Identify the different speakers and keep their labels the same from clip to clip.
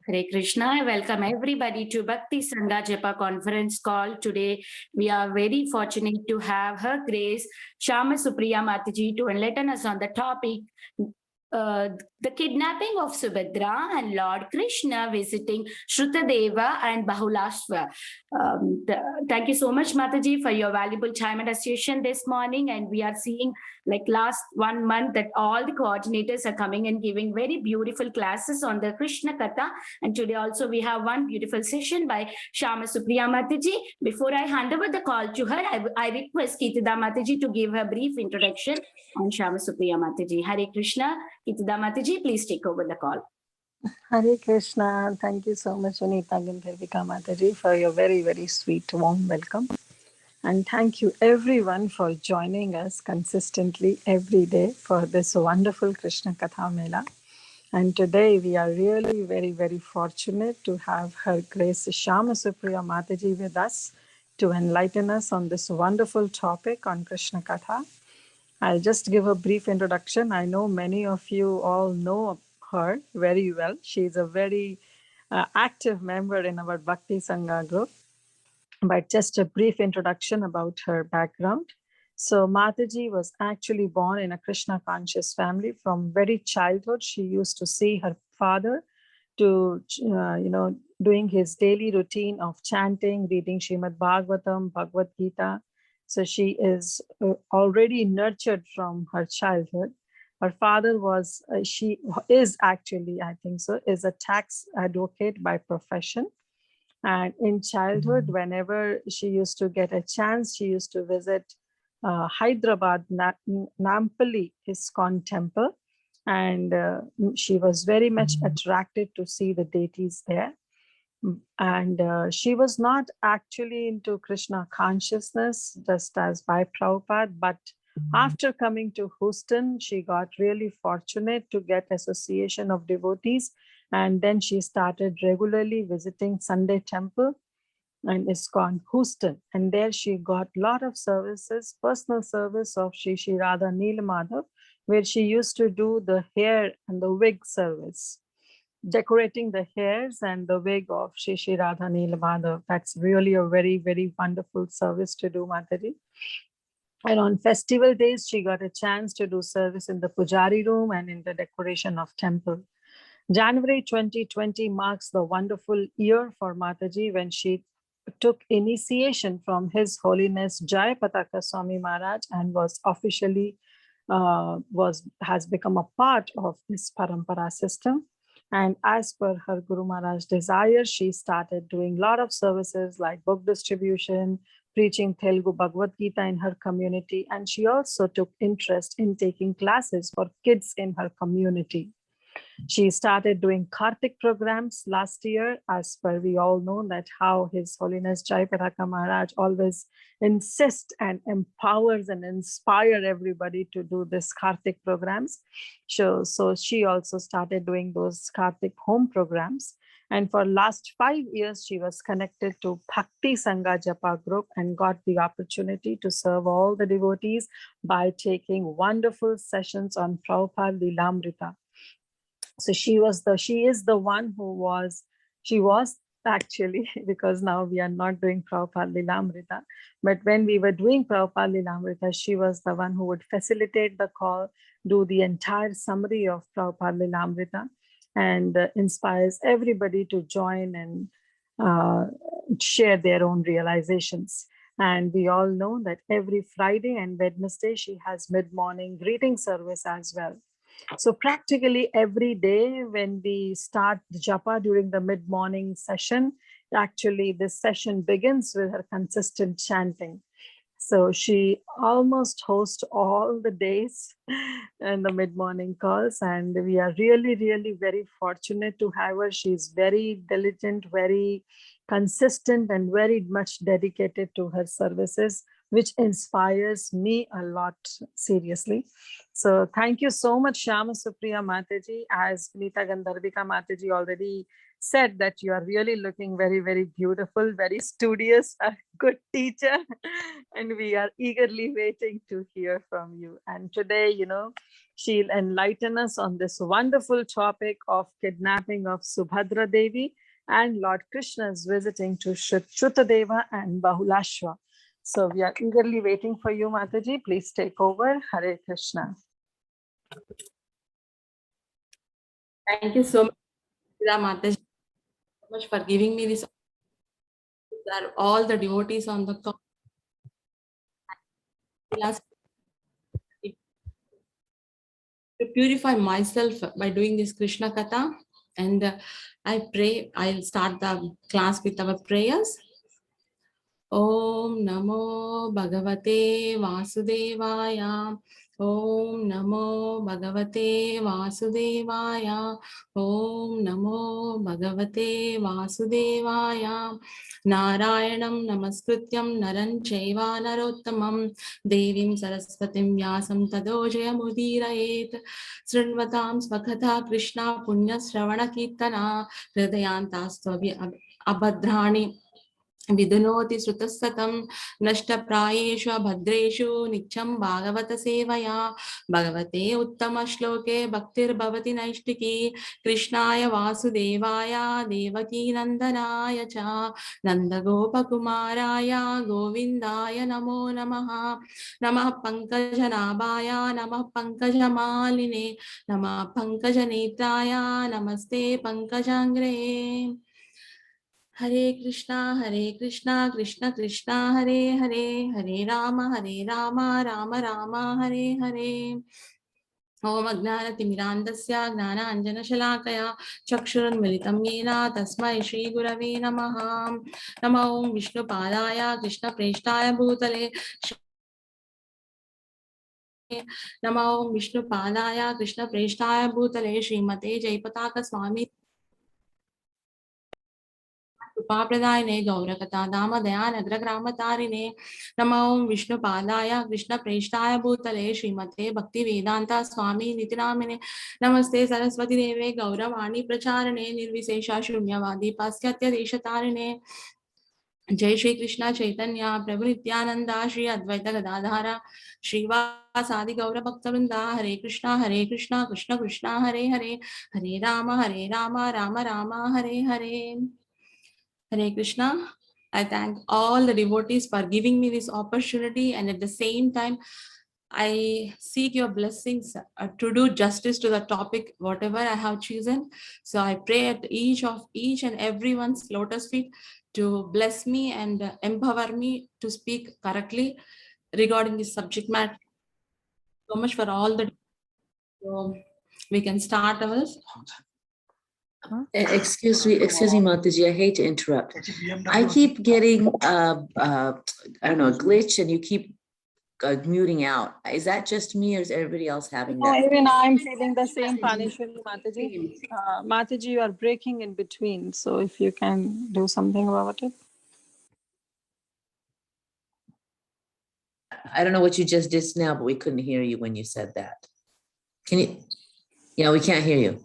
Speaker 1: Hare Krishna. I welcome everybody to Bhakti Sangha Japa conference call. Today, we are very fortunate to have Her Grace Shama Supriya Mataji to enlighten us on the topic, the kidnapping of Subhadra and Lord Krishna visiting Shrutadeva and Bahulashva. Thank you so much, Mataji, for your valuable time and association this morning. And we are seeing, like last 1 month, that all the coordinators are coming and giving very beautiful classes on the Krishna Katha. And today also we have one beautiful session by Shama Supriya Mataji. Before I hand over the call to her, I request Kitida Mataji to give her brief introduction on Shama Supriya Mataji. Hare Krishna. Kitida Mataji, please take over the call.
Speaker 2: Hare Krishna. Thank you so much, Sunita Gandharvika Mataji, for your very, very sweet, warm welcome. And thank you everyone for joining us consistently every day for this wonderful Krishna Katha Mela. And today we are really very, very fortunate to have Her Grace Shama Supriya Mataji with us to enlighten us on this wonderful topic on Krishna Katha. I'll just give a brief introduction. I know many of you all know her very well. She's a very active member in our Bhakti Sangha group. But just a brief introduction about her background. So Mataji was actually born in a Krishna conscious family. From very childhood, she used to see her father to, doing his daily routine of chanting, reading Srimad Bhagavatam, Bhagavad Gita. So she is already nurtured from her childhood. Her father was, she is actually, I think so, is a tax advocate by profession. And in childhood, whenever she used to get a chance, she used to visit Hyderabad, Nampally ISKCON temple. And she was very much attracted to see the deities there. And she was not actually into Krishna consciousness, just as by Prabhupada, but after coming to Houston, she got really fortunate to get association of devotees. And then she started regularly visiting Sunday temple and ISKCON Houston. And there she got a lot of services, personal service of Shri Radha Neelamadhav, where she used to do the hair and the wig service, decorating the hairs and the wig of Shri Radha Neelamadhav. That's really a very, very wonderful service to do, Mataji. And on festival days, she got a chance to do service in the Pujari room and in the decoration of temple. January 2020 marks the wonderful year for Mataji when she took initiation from His Holiness Jai Pataka Swami Maharaj and was officially has become a part of this parampara system. And as per her Guru Maharaj's desire, she started doing a lot of services like book distribution, preaching Telugu Bhagavad Gita in her community. And she also took interest in taking classes for kids in her community. She started doing Kartik programs last year, as per we all know that how His Holiness Jai Pataka Maharaj always insists and empowers and inspire everybody to do this Kartik programs. So she also started doing those Kartik home programs. And for last 5 years, she was connected to Bhakti Sangha Japa group and got the opportunity to serve all the devotees by taking wonderful sessions on Prabhupada Lilamrita. So she is the one she was actually, because now we are not doing Prabhupada Lilamrita, but when we were doing Prabhupada Lilamrita, she was the one who would facilitate the call, do the entire summary of Prabhupada Lilamrita, and inspires everybody to join and share their own realizations. And we all know that every Friday and Wednesday, she has mid-morning greeting service as well. So practically every day when we start the japa during the mid-morning session, actually this session begins with her consistent chanting. So she almost hosts all the days in the mid-morning calls, and we are really, really very fortunate to have her. She's very diligent, very consistent, and very much dedicated to her services which inspires me a lot, seriously. So thank you so much, Shyama Supriya Mataji. As Nita Gandharvika Mataji already said, that you are really looking very, very beautiful, very studious, a good teacher. And we are eagerly waiting to hear from you. And today, she'll enlighten us on this wonderful topic of kidnapping of Subhadra Devi and Lord Krishna's visiting to Shrutadeva and Bahulashva. So we are eagerly waiting for you, Mataji. Please take over. Hare Krishna.
Speaker 3: Thank you so much, Mataji, so much for giving me this. Are all the devotees on the call. To purify myself by doing this Krishna Katha, and I pray I'll start the class with our prayers. Om Namo Bhagavate Vasudevaya. Om Namo Bhagavate Vasudevaya. Om Namo Bhagavate Vasudevaya. Narayanam Namaskrityam Naran Chaiva Narottamam Devim Saraswatim Vyasam Tado Jayamudhirayet Srinvatam Svakatha Krishna Punya Shravana Kirtana Hridayantastvabhi Abhadrani विदुनोति श्रुतस्ततं नष्टप्रायेषु भद्रेषु नित्यं भागवत सेवया भगवते उत्तम श्लोके भक्तिर्भवति नैष्टिकी कृष्णाय वासुदेवाय देवकी नंदनाय च नन्दगोपकुमाराय गोविन्दाय नमो नमः नमः पंकजनाभाय नमः पंकजमालिने नमः पंकजनेत्राय नमस्ते पंकजांग्रे हरे कृष्णा कृष्ण कृष्णा हरे हरे हरे राम राम राम हरे हरे ओम अज्ञानतिमिरान्धस्य ज्ञानाञ्जनशलाकया चक्षुरुन्मिलितं येन तस्मै श्रीगुरवे नमः नमो ओं विष्णुपादाय कृष्णप्रेष्ठाय भूतले नमो ओं विष्णुपादाय कृष्णप्रेष्ठाय भूतले श्रीमते जयपताक स्वामी कृपाप्रदायिने गौरकथा धाम दयानग्रग्रामतारिणे नमो ओं विष्णुपादाय कृष्णप्रेष्ठाय भूतले श्रीमते भक्तिवेदान्ता स्वामी नितिनामिने नमस्ते सरस्वती देवे गौरवाणी प्रचारणे निर्विशेषा शून्यवादी पाश्चात्य देशतारिणे जय श्री कृष्ण चैतन्य प्रभु नित्यानंदा श्री अद्वैत गदाधारा श्रीवासादि गौर भक्तवृंदा हरे Krishna Krishna Krishna Hare Hare Hare Ram Ram Ram Hare Hare Hare Krishna. I thank all the devotees for giving me this opportunity, and at the same time, I seek your blessings to do justice to the topic, whatever I have chosen. So I pray at each and everyone's lotus feet to bless me and empower me to speak correctly regarding this subject matter. So much for all the. So we can start ours.
Speaker 4: Excuse me, Mataji, I hate to interrupt. I keep getting, I don't know, a glitch, and you keep muting out. Is that just me, or is everybody else having that?
Speaker 2: Even I'm feeling the same, Panishwari Mataji. Mataji, you are breaking in between. So if you can do something about it.
Speaker 4: I don't know what you just did now, but we couldn't hear you when you said that. Can you? Yeah, we can't hear you.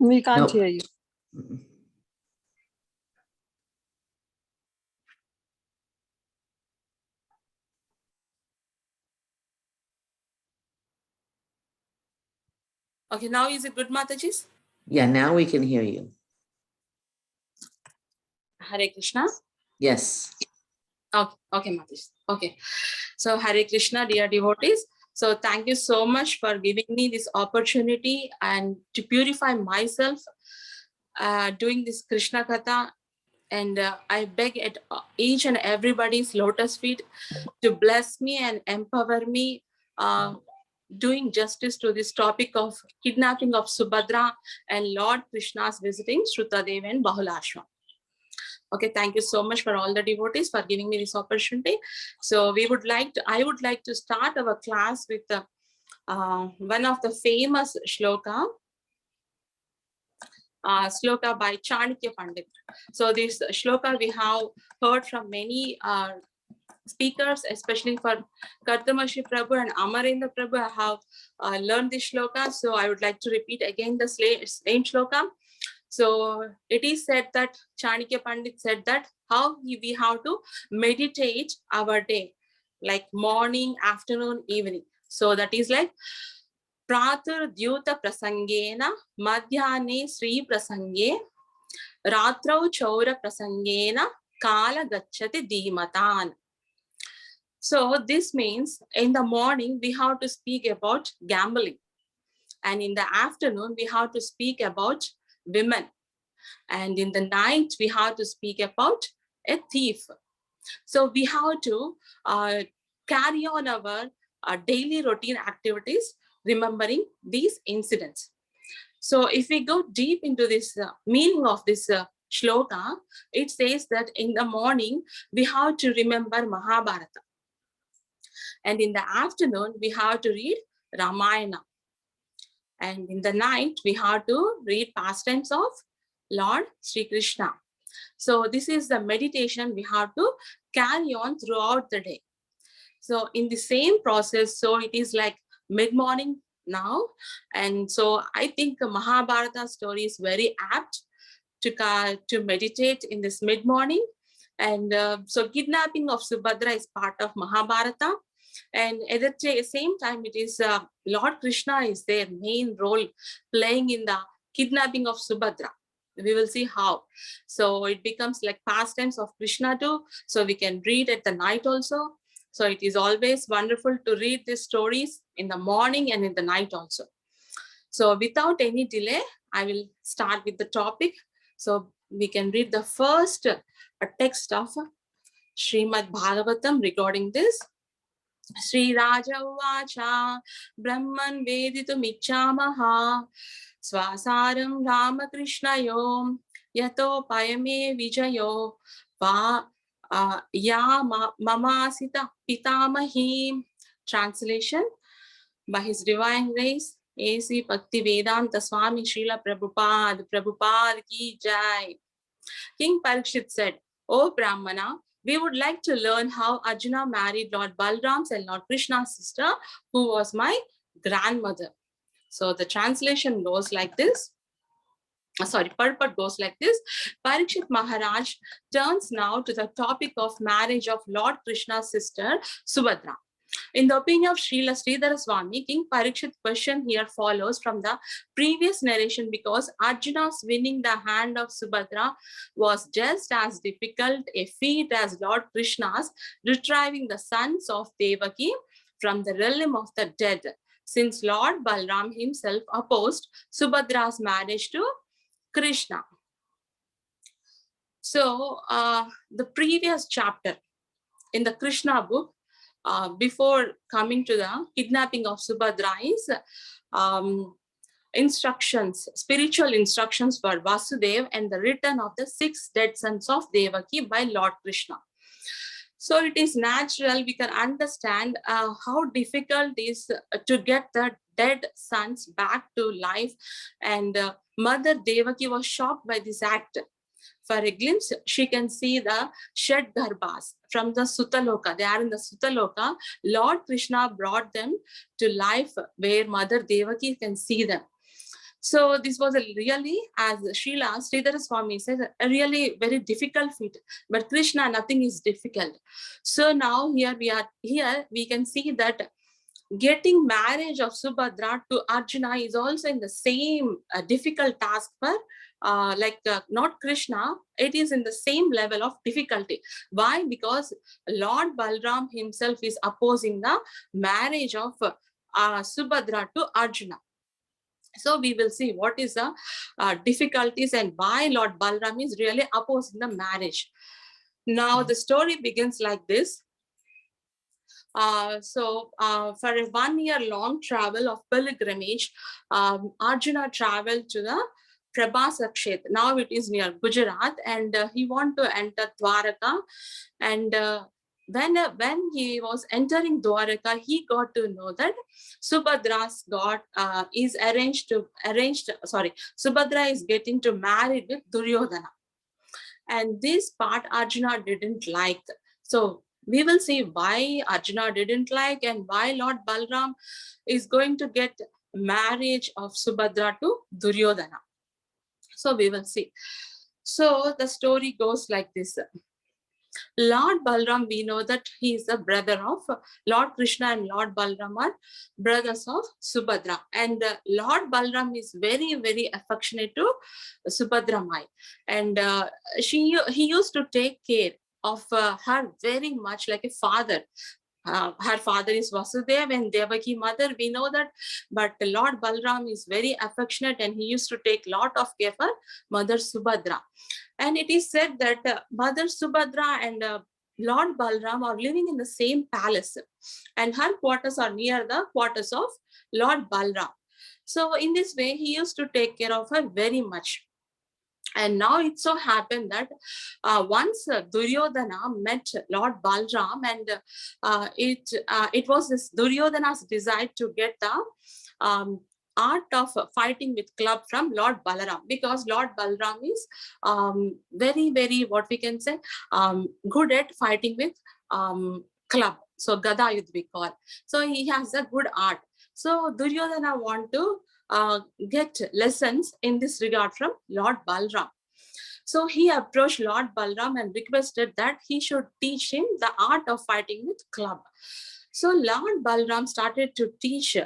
Speaker 2: We can't
Speaker 4: Nope.
Speaker 2: hear you.
Speaker 3: Okay, now is it good, Mataji?
Speaker 4: Yeah, now we can hear you.
Speaker 3: Hare Krishna.
Speaker 4: Yes.
Speaker 3: Okay, Mataji. Okay. So Hare Krishna, dear devotees. So thank you so much for giving me this opportunity and to purify myself doing this Krishna Katha. And I beg at each and everybody's lotus feet to bless me and empower me doing justice to this topic of kidnapping of Subhadra and Lord Krishna's visiting Shrutadeva and Bahulashva. Okay, thank you so much for all the devotees for giving me this opportunity. So I would like to start our class with one of the famous shloka by Chanakya Pandit. So this shloka we have heard from many speakers, especially for Kartamashi Prabhu and Amarendra Prabhu, I have learned this shloka. So I would like to repeat again the same shloka. So it is said that Chanakya Pandit said that how we have to meditate our day, like morning, afternoon, evening. So that is like Pratar Dyuta Prasangena, Madhyane Sri Prasange, Ratrau Chaura Prasangena, Kala Gachati Dhimatan. So this means in the morning, we have to speak about gambling. And in the afternoon, we have to speak about women. And in the night, we have to speak about a thief. So we have to carry on our daily routine activities, remembering these incidents. So if we go deep into this meaning of this shloka, it says that in the morning, we have to remember Mahabharata. And in the afternoon, we have to read Ramayana. And in the night, we have to read pastimes of Lord Sri Krishna. So this is the meditation we have to carry on throughout the day. So in the same process, so it is like mid-morning now. And so I think the Mahabharata story is very apt to meditate in this mid-morning. And so kidnapping of Subhadra is part of Mahabharata. And at the same time, it is Lord Krishna is their main role playing in the kidnapping of Subhadra. We will see how. So it becomes like pastimes of Krishna too. So we can read at the night also. So it is always wonderful to read these stories in the morning and in the night also. So without any delay, I will start with the topic. So we can read the first text of Srimad Bhagavatam regarding this. Sri Raja Uvacha Brahman Veditum Ichamaha Swasaram Ramakrishnayo Yato Payame Vijayo Va Ya Mamasita Pitamahi. Translation by His Divine Grace A.C. Bhaktivedanta Swami Srila Prabhupada Ki Jai. King Parikshit said, "O Brahmana, we would like to learn how Arjuna married Lord Balram's and Lord Krishna's sister, who was my grandmother." So the translation goes like this. Purport goes like this. Parikshit Maharaj turns now to the topic of marriage of Lord Krishna's sister, Subhadra. In the opinion of Srila Sridhara Swami, King Parikshit's question here follows from the previous narration because Arjuna's winning the hand of Subhadra was just as difficult a feat as Lord Krishna's retrieving the sons of Devaki from the realm of the dead, since Lord Balram himself opposed Subhadra's marriage to Krishna. So the previous chapter in the Krishna book, before coming to the kidnapping of Subhadra, is instructions, spiritual instructions for Vasudev and the return of the 6 dead sons of Devaki by Lord Krishna. So it is natural, we can understand how difficult it is to get the dead sons back to life. And Mother Devaki was shocked by this act. For a glimpse, she can see the shed garbhas from the Sutaloka. They are in the Sutaloka. Lord Krishna brought them to life where Mother Devaki can see them. So this was a really, as Srila Sridhara Swami says, a really very difficult feat. But Krishna, nothing is difficult. So now here we can see that getting marriage of Subhadra to Arjuna is also in the same difficult task for not Krishna. It is in the same level of difficulty. Why? Because Lord Balram himself is opposing the marriage of Subhadra to Arjuna. So we will see what is the difficulties and why Lord Balram is really opposing the marriage. Now the story begins like this. For a 1 year long travel of pilgrimage, Arjuna traveled to the Prabhasa Kshetra. Now it is near Gujarat, and he wanted to enter Dwaraka. And when he was entering Dwaraka, he got to know that Subhadra's Subhadra is getting to marry with Duryodhana. And this part Arjuna didn't like. So we will see why Arjuna didn't like and why Lord Balram is going to get marriage of Subhadra to Duryodhana. So we will see. So the story goes like this. Lord Balram, we know that he is the brother of Lord Krishna, and Lord Balram are brothers of Subhadra. And Lord Balram is very, very affectionate to Subhadra Mai. And he used to take care of her very much like a father. Her father is Vasudeva and Devaki mother, we know that, but Lord Balram is very affectionate and he used to take lot of care for Mother Subhadra. And it is said that Mother Subhadra and Lord Balram are living in the same palace, and her quarters are near the quarters of Lord Balram. So in this way, he used to take care of her very much. And now it so happened that once Duryodhana met Lord Balram, and it was this Duryodhana's desire to get the art of fighting with club from Lord Balaram, because Lord Balaram is very, very, what we can say, good at fighting with club. So Gada Yudh we call. So he has a good art. So Duryodhana want to get lessons in this regard from Lord Balram. So he approached Lord Balram and requested that he should teach him the art of fighting with club. So Lord Balram started to teach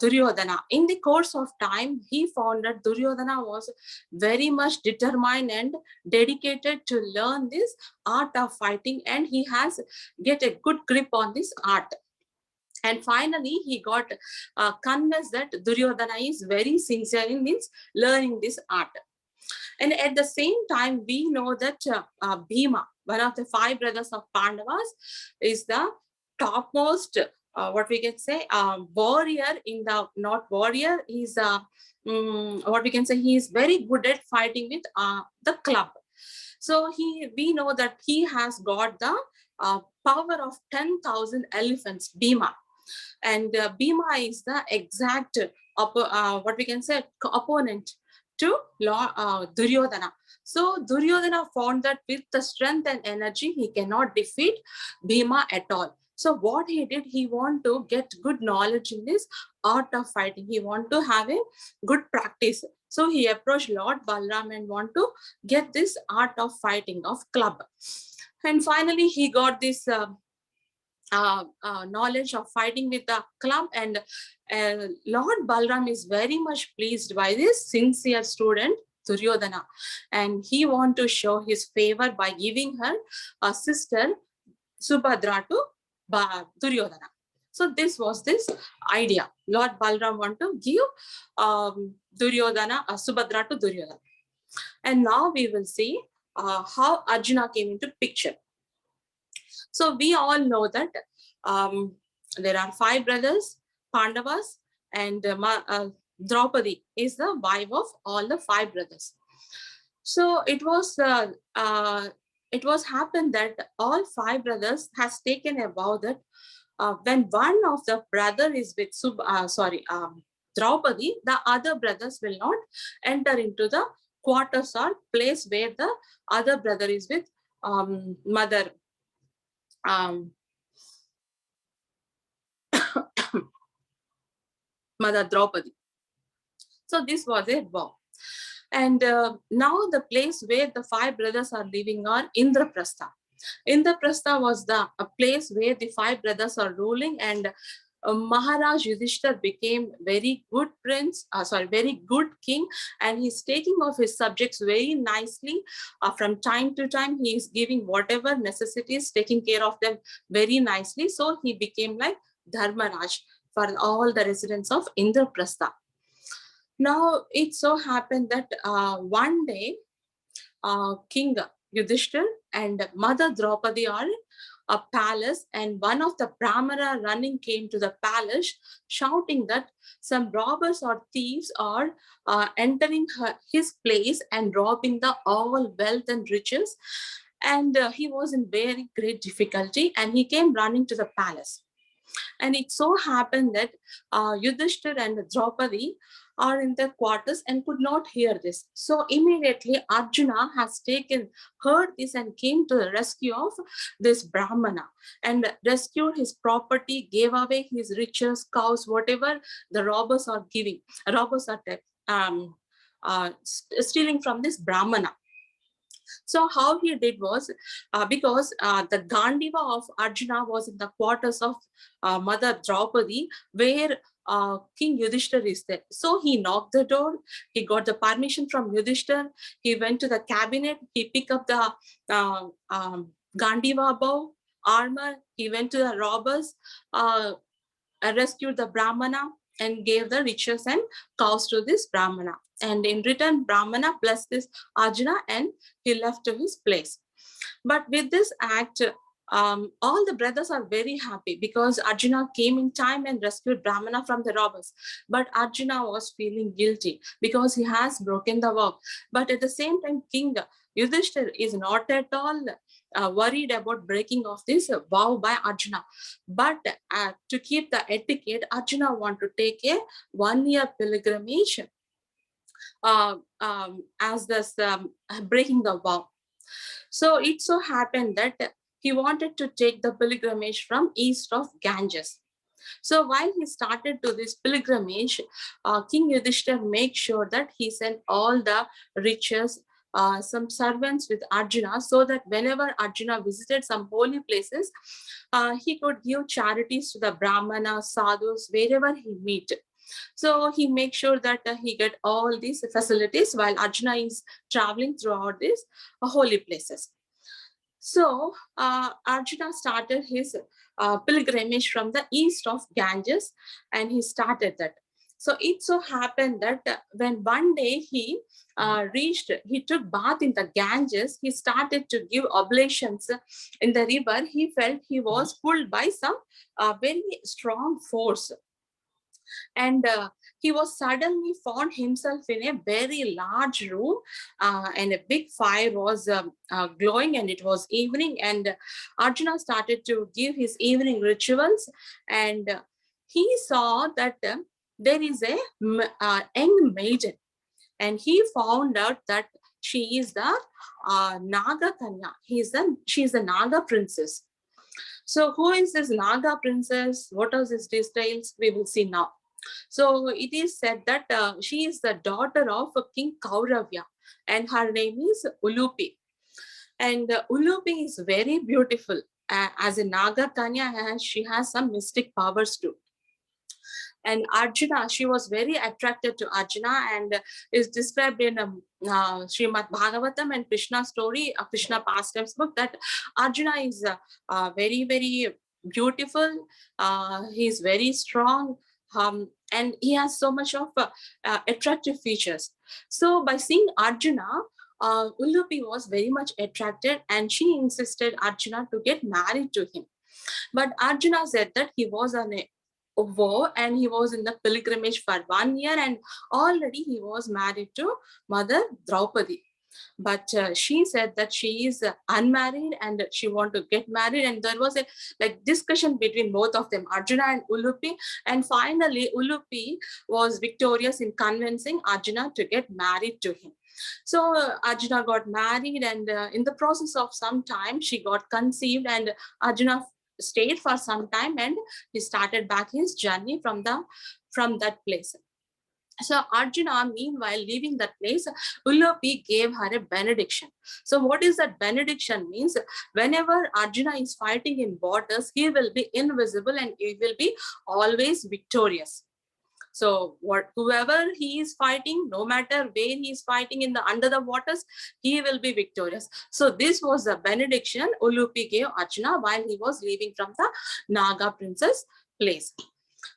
Speaker 3: Duryodhana. In the course of time, he found that Duryodhana was very much determined and dedicated to learn this art of fighting, and he has get a good grip on this art. And finally, he got convinced that Duryodhana is very sincere in his learning this art. And at the same time, we know that Bhima, one of the 5 brothers of Pandavas, is the topmost, what we can say, warrior in the, not warrior, he's what we can say, he is very good at fighting with the club. So we know that he has got the power of 10,000 elephants, Bhima. And Bhima is the exact, what we can say, opponent to Duryodhana. So Duryodhana found that with the strength and energy, he cannot defeat Bhima at all. So what he did, he want to get good knowledge in this art of fighting. He want to have a good practice. So he approached Lord Balram and want to get this art of fighting, of club. And finally, he got this knowledge of fighting with the club, and Lord Balram is very much pleased by this sincere student Duryodhana, and he want to show his favor by giving her a sister Subhadra to Duryodhana. So this was this idea. Lord Balram want to give Duryodhana, Subhadra to Duryodhana. And now we will see how Arjuna came into picture. So we all know that there are 5 brothers, Pandavas, and Draupadi is the wife of all the 5 brothers. So it was happened that all 5 brothers has taken a vow that when one of the brother is with Draupadi, the other brothers will not enter into the quarters or place where the other brother is with Mother Mother Draupadi. So this was a vow. And now the place where the 5 brothers are living are Indraprastha. Indraprastha was a place where the 5 brothers are ruling, and Maharaj Yudhishthir became very good prince, very good king, and he's taking off his subjects very nicely. From time to time, he is giving whatever necessities, taking care of them very nicely. So he became like Dharmaraj for all the residents of Indraprastha. Now, it so happened that one day, King Yudhishthir and Mother Draupadi are in a palace, and one of the Brahmana running came to the palace shouting that some robbers or thieves are entering his place and robbing the all wealth and riches. And he was in very great difficulty, and he came running to the palace. And it so happened that Yudhishthir and Draupadi are in their quarters and could not hear this. So immediately Arjuna has heard this and came to the rescue of this Brahmana and rescued his property, gave away his riches, cows, whatever the robbers are giving. Robbers are stealing from this Brahmana. So how he did was, because the Gandiva of Arjuna was in the quarters of Mother Draupadi, where King Yudhishthir is there. So he knocked the door, he got the permission from Yudhishthir, he went to the cabinet, he picked up the Gandiva bow, armor, he went to the robbers, rescued the Brahmana and gave the riches and cows to this Brahmana. And in return, Brahmana blessed this Arjuna and he left to his place. But with this act, all the brothers are very happy because Arjuna came in time and rescued Brahmana from the robbers. But Arjuna was feeling guilty because he has broken the vow. But at the same time, King Yudhishthir is not at all worried about breaking of this vow by Arjuna. But to keep the etiquette, Arjuna want to take a 1-year pilgrimage as this breaking the vow. So it so happened that he wanted to take the pilgrimage from east of Ganges. So while he started to this pilgrimage, King Yudhishthir made sure that he sent all the riches, some servants with Arjuna, so that whenever Arjuna visited some holy places, he could give charities to the Brahmanas, sadhus, wherever he meet. So he makes sure that he get all these facilities while Arjuna is traveling throughout these holy places. So Arjuna started his pilgrimage from the east of Ganges, and he started that. So it so happened that when one day he took bath in the Ganges, he started to give oblations in the river. He felt he was pulled by some very strong force. And he was suddenly found himself in a very large room, and a big fire was glowing, and it was evening, and Arjuna started to give his evening rituals, and he saw that there is a young maiden, and he found out that she is the Naga Kanya. She is the Naga princess. So who is this Naga princess? What are these details? We will see now. So it is said that she is the daughter of King Kauravya, and her name is Ulupi. And Ulupi is very beautiful. As a Naga Kanya, she has some mystic powers too. And Arjuna, she was very attracted to Arjuna, and is described in Srimad Bhagavatam and Krishna story, Krishna pastimes book, that Arjuna is very, very beautiful. He is very strong. And he has so much of attractive features. So by seeing Arjuna, Ulupi was very much attracted, and she insisted Arjuna to get married to him. But Arjuna said that he was on a vow and he was in the pilgrimage for 1 year, and already he was married to Mother Draupadi. But she said that she is unmarried and she want to get married, and there was a discussion between both of them, Arjuna and Ulupi, and finally Ulupi was victorious in convincing Arjuna to get married to him. So Arjuna got married, and in the process of some time she got conceived, and Arjuna stayed for some time, and he started back his journey from that place. So Arjuna, meanwhile, leaving that place, Ulupi gave her a benediction. So what is that benediction means? Whenever Arjuna is fighting in waters, he will be invisible and he will be always victorious. So whoever he is fighting, no matter where he is fighting under the waters, he will be victorious. So this was the benediction Ulupi gave Arjuna while he was leaving from the Naga princess place.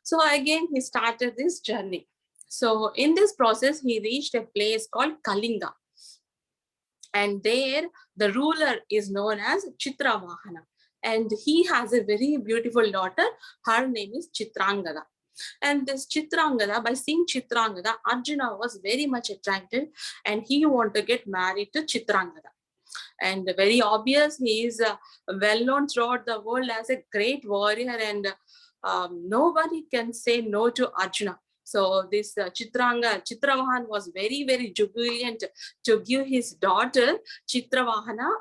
Speaker 3: So again, he started this journey. So in this process, he reached a place called Kalinga. And there, the ruler is known as Chitravahana. And he has a very beautiful daughter. Her name is Chitrangada. And this Chitrangada, by seeing Chitrangada, Arjuna was very much attracted, and he wanted to get married to Chitrangada. And very obvious, he is well known throughout the world as a great warrior, and nobody can say no to Arjuna. So this Chitravahan was very, very jubilant to give his daughter Chitrangada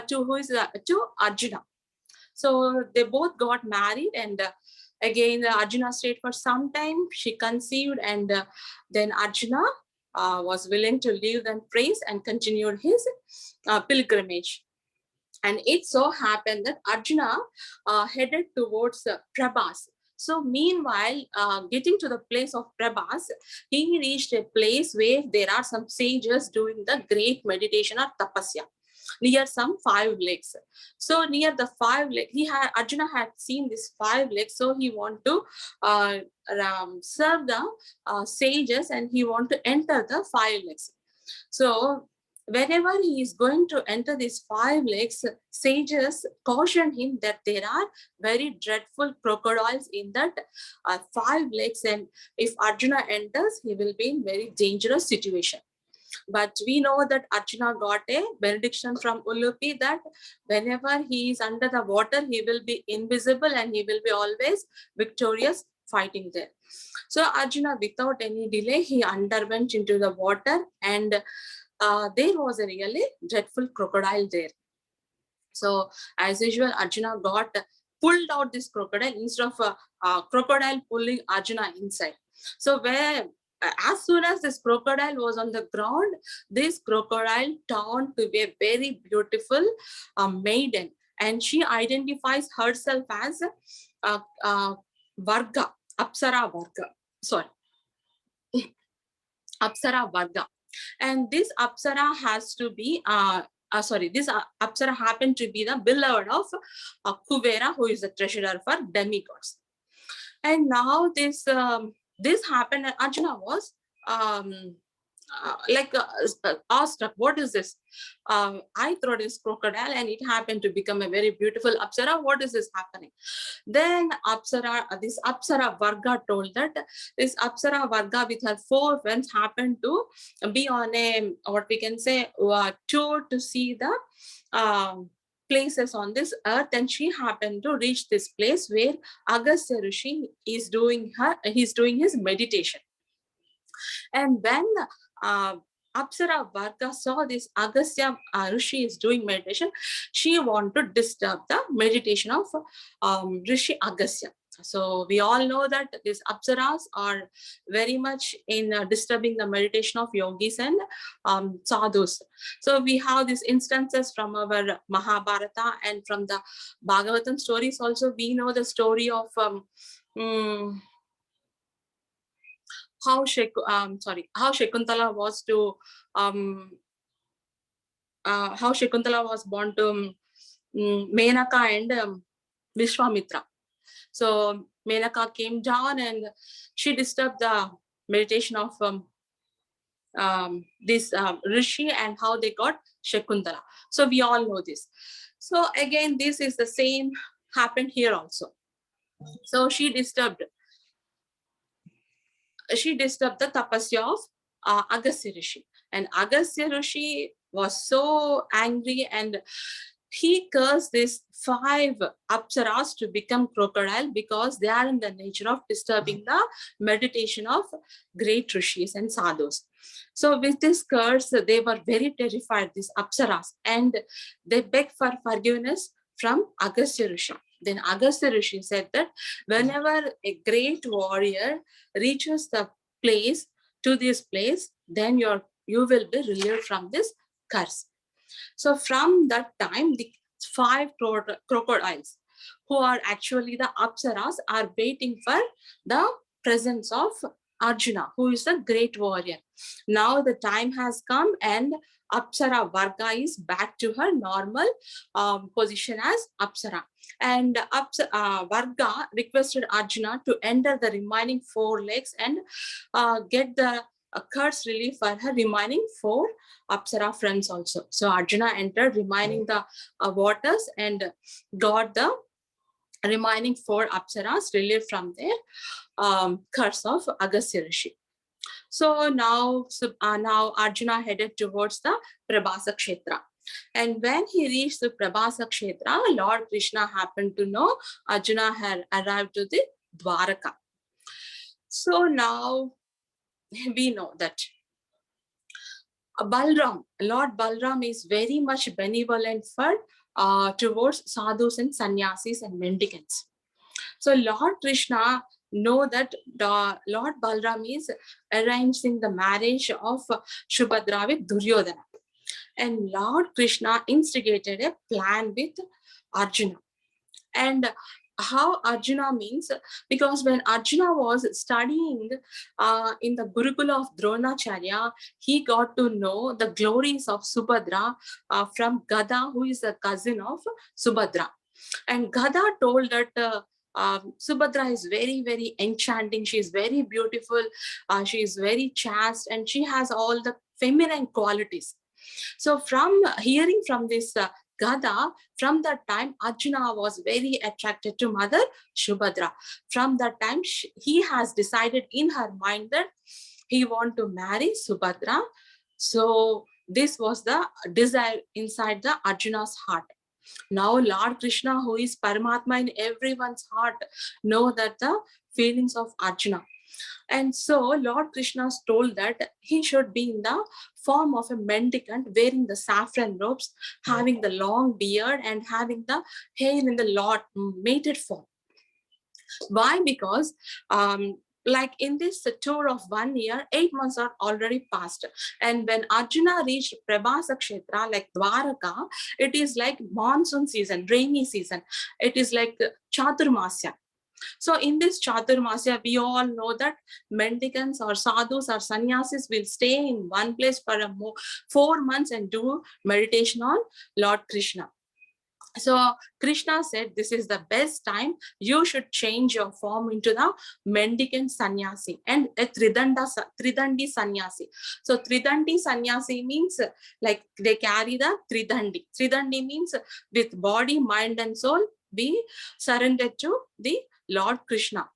Speaker 3: to Arjuna. So they both got married, and again Arjuna stayed for some time. She conceived, and then Arjuna was willing to leave them praise and continued his pilgrimage. And it so happened that Arjuna headed towards Prabhas. So meanwhile, getting to the place of Prabhas, he reached a place where there are some sages doing the great meditation or tapasya near some 5 lakes. So near the 5 lakes, Arjuna had seen these 5 lakes, so he want to serve the sages, and he want to enter the 5 lakes. So whenever he is going to enter these 5 lakes, sages caution him that there are very dreadful crocodiles in that 5 lakes, and if Arjuna enters, he will be in very dangerous situation. But we know that Arjuna got a benediction from Ulupi that whenever he is under the water, he will be invisible and he will be always victorious fighting there. So Arjuna, without any delay, he underwent into the water, and there was a really dreadful crocodile there. So as usual, Arjuna pulled out this crocodile instead of crocodile pulling Arjuna inside. So as soon as this crocodile was on the ground, this crocodile turned to be a very beautiful maiden, and she identifies herself as Varga, Apsara Varga. Sorry, Apsara Varga. And this Apsara has to be this Apsara happened to be the beloved of Kuvera, who is the treasurer for demigods. And now this happened, and Arjuna was awestruck. What is this? I thought this crocodile, and it happened to become a very beautiful Apsara. What is this happening? Then this Apsara Varga told that this Apsara Varga with her 4 friends happened to be on a, what we can say, tour to see the places on this earth, and she happened to reach this place where Agastya Rishi is doing his meditation. And when Apsara Varga saw this Agastya Rishi is doing meditation, she wanted to disturb the meditation of Rishi Agastya. So we all know that these Apsaras are very much in disturbing the meditation of yogis and sadhus. So we have these instances from our Mahabharata and from the Bhagavatam stories also. We know the story of how Shakuntala was to how Shakuntala was born to Menaka and Vishwamitra. So Menaka came down and she disturbed the meditation of this Rishi, and how they got Shakuntala. So we all know this. So again, this is the same happened here also. So she disturbed the tapasya of Agastya Rishi, and Agastya Rishi was so angry, and he cursed these 5 Apsaras to become crocodile because they are in the nature of disturbing the meditation of great rishis and sadhus. So with this curse, they were very terrified, these Apsaras, and they begged for forgiveness from Agastya Rishi. Then Agastya Rishi said that whenever a great warrior reaches the place, to this place, then you will be relieved from this curse. So from that time, the 5 crocodiles, who are actually the Apsaras, are waiting for the presence of Arjuna, who is a great warrior. Now the time has come, and Apsara Varga is back to her normal position as Apsara. And Varga requested Arjuna to enter the remaining 4 lakes and get the curse relief for her remaining 4 Apsara friends also. So Arjuna entered remaining the waters and got the remaining 4 Apsaras relief from their curse of Agastya Rishi. So now Arjuna headed towards the Prabhasa Kshetra. And when he reached the Prabhasa Kshetra, Lord Krishna happened to know Arjuna had arrived to the Dwaraka. So now we know that Lord Balram is very much benevolent towards sadhus and sannyasis and mendicants. So Lord Krishna know that the Lord Balram is arranging the marriage of Subhadra with Duryodhana. And Lord Krishna instigated a plan with Arjuna. And how Arjuna means, because when Arjuna was studying in the Gurukula of Dronacharya, he got to know the glories of Subhadra from Gada, who is a cousin of Subhadra. And Gada told that Subhadra is very, very enchanting. She is very beautiful. She is very chaste, and she has all the feminine qualities. So from hearing from this Gada, from that time, Arjuna was very attracted to Mother Subhadra. From that time, he has decided in her mind that he want to marry Subhadra. So this was the desire inside the Arjuna's heart. Now Lord Krishna, who is Paramatma in everyone's heart, know that the feelings of Arjuna. And so Lord Krishna told that he should be in the form of a mendicant, wearing the saffron robes, having the long beard, and having the hair in the mated form. Why? Because like in this tour of 1 year, 8 months are already passed. And when Arjuna reached Prabhasa Kshetra, like Dwaraka, it is like monsoon season, rainy season. It is like Chaturmasya. So in this Chaturmasya, we all know that mendicants or sadhus or sannyasis will stay in one place for 4 months and do meditation on Lord Krishna. So Krishna said, this is the best time. You should change your form into the mendicant sannyasi and a Tridandi sannyasi. So Tridandi sannyasi means like they carry the Tridandi. Tridandi means with body, mind and soul, we surrender to the Lord Krishna.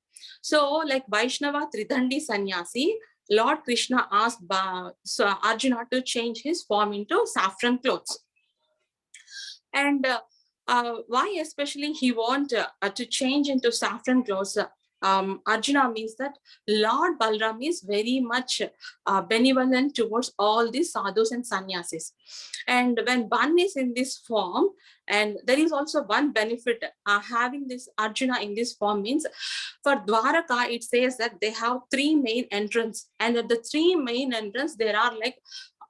Speaker 3: So like Vaishnava Tridandi sannyasi, Lord Krishna asked Arjuna to change his form into saffron clothes. And why especially he want to change into saffron clothes? Arjuna means that Lord Balram is very much benevolent towards all these sadhus and sannyasis. And when one is in this form, and there is also one benefit having this Arjuna in this form means, for Dwaraka, it says that they have 3 main entrances. And at the 3 main entrances, there are like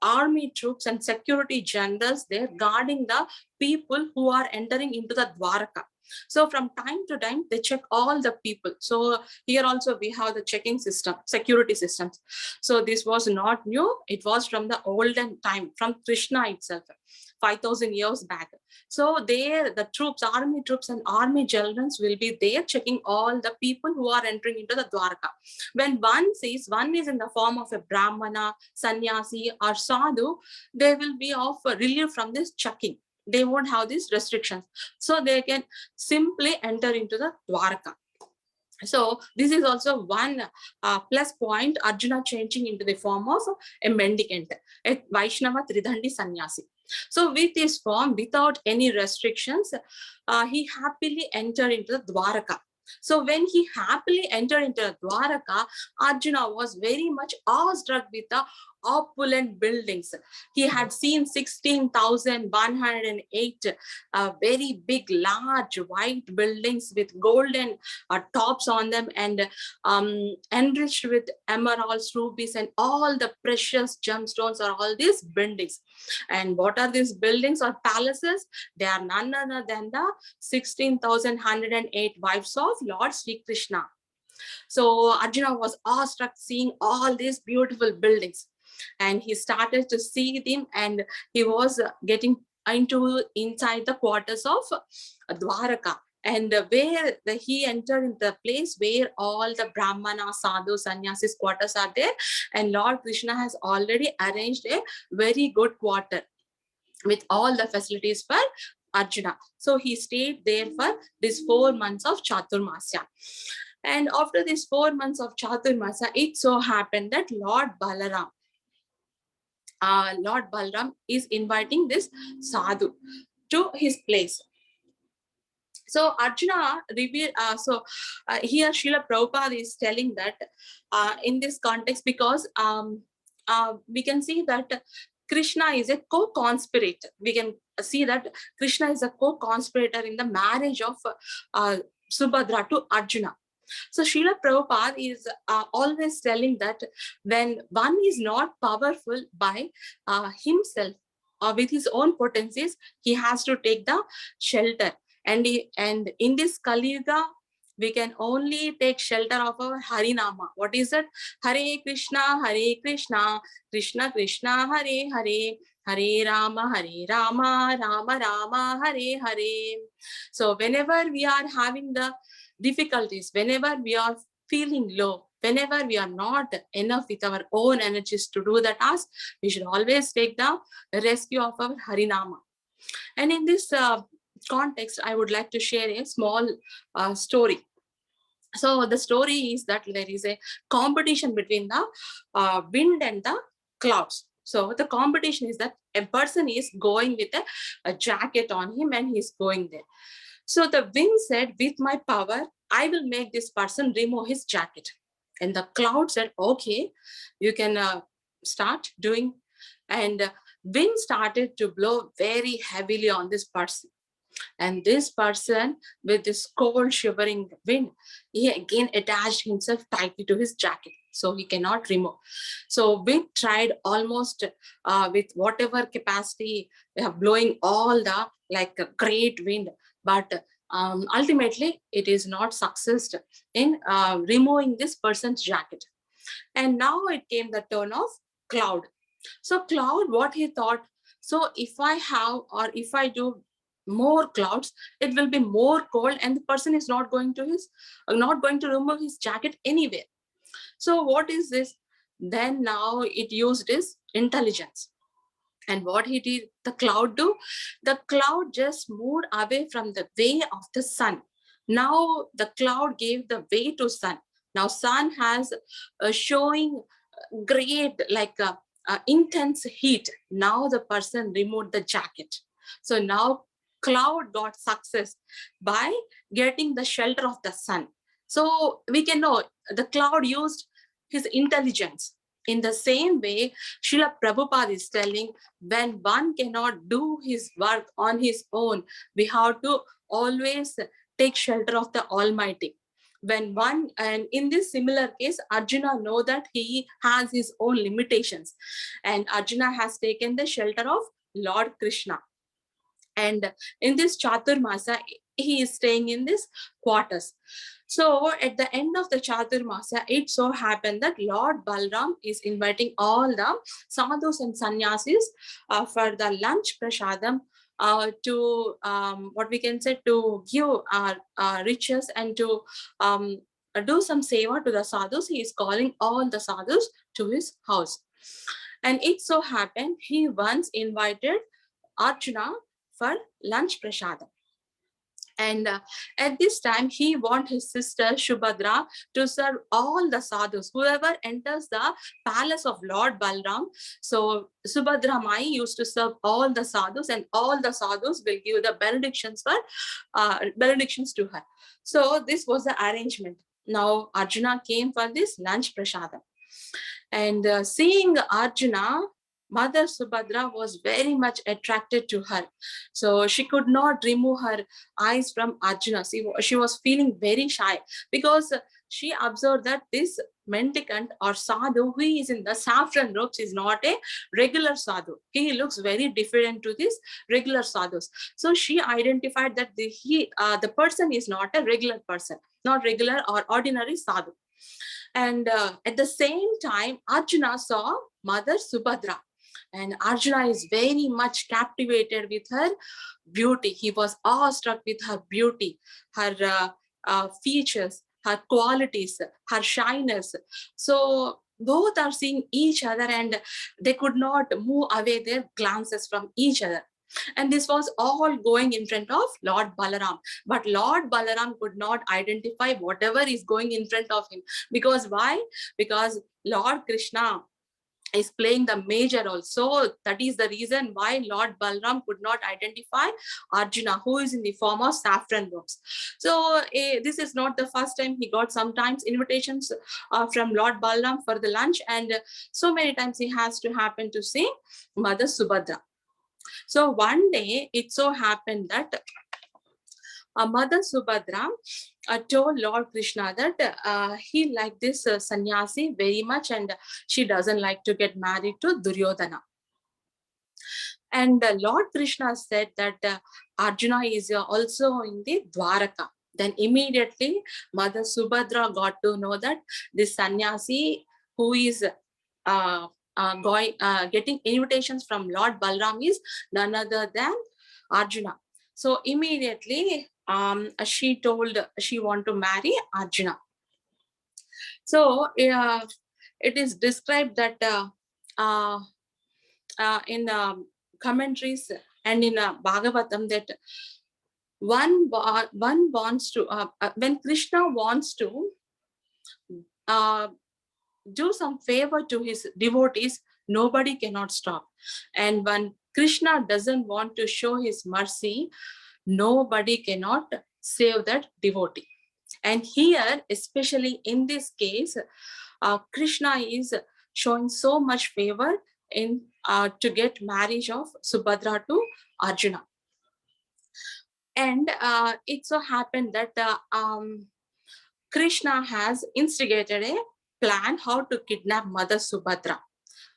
Speaker 3: army troops and security generals there guarding the people who are entering into the Dwaraka. So from time to time, they check all the people. So here also we have the checking system, security systems. So this was not new. It was from the olden time, from Krishna itself, 5,000 years back. So there, the troops, army troops and army generals will be there checking all the people who are entering into the Dwaraka. When one sees one is in the form of a Brahmana, sannyasi or sadhu, they will be of relief from this checking. They won't have these restrictions. So they can simply enter into the Dwaraka. So this is also one plus point, Arjuna changing into the form of a mendicant, a Vaishnava Tridandi sannyasi. So with his form, without any restrictions, he happily entered into the Dwaraka. So when he happily entered into Dwaraka, Arjuna was very much awestruck with the opulent buildings. He had seen 16,108 very big, large, white buildings with golden tops on them and enriched with emeralds, rubies, and all the precious gemstones are all these buildings. And what are these buildings or palaces? They are none other than the 16,108 wives of Lord Sri Krishna. So Arjuna was awestruck seeing all these beautiful buildings. And he started to see them, and he was getting inside the quarters of Dwaraka. And where he entered in the place where all the Brahmana, Sadhu, Sannyasis quarters are there. And Lord Krishna has already arranged a very good quarter with all the facilities for Arjuna. So he stayed there for these 4 months of Chaturmasya. And after these 4 months of Chaturmasya, it so happened that Lord Balram is inviting this sadhu to his place. So Arjuna revealed, here Srila Prabhupada is telling that in this context, because we can see that Krishna is a co-conspirator. We can see that Krishna is a co-conspirator in the marriage of Subhadra to Arjuna. So Srila Prabhupada is always telling that when one is not powerful by himself or with his own potencies, he has to take the shelter. And in this Kali Yuga, we can only take shelter of our Harinama. What is it? Hare Krishna, Krishna Krishna, Hare Hare, Hare Rama, Rama Rama, Hare Hare. So whenever we are having the difficulties, whenever we are feeling low, whenever we are not enough with our own energies to do the task, we should always take the rescue of our Harinama. And in this context, I would like to share a small story. So the story is that there is a competition between the wind and the clouds. So the competition is that a person is going with a jacket on him and he's going there. So the wind said, with my power, I will make this person remove his jacket. And the cloud said, okay, you can start doing. And wind started to blow very heavily on this person. And this person, with this cold shivering wind, he again attached himself tightly to his jacket, so he cannot remove. So wind tried almost with whatever capacity, blowing all the like a great wind, but ultimately it is not successed in removing this person's jacket. And now it came the turn of cloud. So cloud, what he thought, so if I have or if I do more clouds, it will be more cold and the person is not going to remove his jacket anywhere. So what is this? Then now it used his intelligence. And what he did, the cloud do? The cloud just moved away from the way of the sun. Now the cloud gave the way to sun. Now sun has showing great like intense heat. Now the person removed the jacket. So now cloud got success by getting the shelter of the sun. So we can know the cloud used his intelligence. In the same way, Srila Prabhupada is telling, when one cannot do his work on his own, we have to always take shelter of the Almighty. When one, and in this similar case, Arjuna know that he has his own limitations, and Arjuna has taken the shelter of Lord Krishna. And in this Chaturmasa, he is staying in this quarters. So at the end of the Chaturmasa, it so happened that Lord Balram is inviting all the sadhus and sannyasis for the lunch prasadam to what we can say, to give riches and to do some seva to the sadhus. He is calling all the sadhus to his house. And it so happened he once invited Arjuna for lunch prasadam. And at this time, he wants his sister Subhadra to serve all the sadhus, whoever enters the palace of Lord Balram. So Subhadra Mai used to serve all the sadhus, and all the sadhus will give the benedictions to her. So this was the arrangement. Now Arjuna came for this lunch prasadam. And seeing Arjuna, Mother Subhadra was very much attracted to her. So she could not remove her eyes from Arjuna. She was feeling very shy because she observed that this mendicant or sadhu who is in the saffron robes is not a regular sadhu. He looks very different to these regular sadhus. So she identified that the person is not a regular person, not regular or ordinary sadhu. And at the same time, Arjuna saw Mother Subhadra. And Arjuna is very much captivated with her beauty. He was awestruck with her beauty, her features, her qualities, her shyness. So both are seeing each other and they could not move away their glances from each other. And this was all going in front of Lord Balaram. But Lord Balaram could not identify whatever is going in front of him. Because why? Because Lord Krishna is playing the major role. So that is the reason why Lord Balram could not identify Arjuna, who is in the form of saffron robes. So this is not the first time he got sometimes invitations from Lord Balram for the lunch, and so many times he has to happen to see Mother Subhadra. So one day it so happened that Mother Subhadra told Lord Krishna that he liked this sannyasi very much, and she doesn't like to get married to Duryodhana. And Lord Krishna said that Arjuna is also in the Dwaraka. Then immediately Mother Subhadra got to know that this sannyasi who is getting invitations from Lord Balram is none other than Arjuna. So immediately she told she want to marry Arjuna. So it is described that in commentaries and in Bhagavatam that one wants to when Krishna wants to do some favor to his devotees, nobody cannot stop. And when Krishna doesn't want to show his mercy, nobody cannot save that devotee. And here, especially in this case, Krishna is showing so much favor in to get marriage of Subhadra to Arjuna. And it so happened that Krishna has instigated a plan how to kidnap Mother Subhadra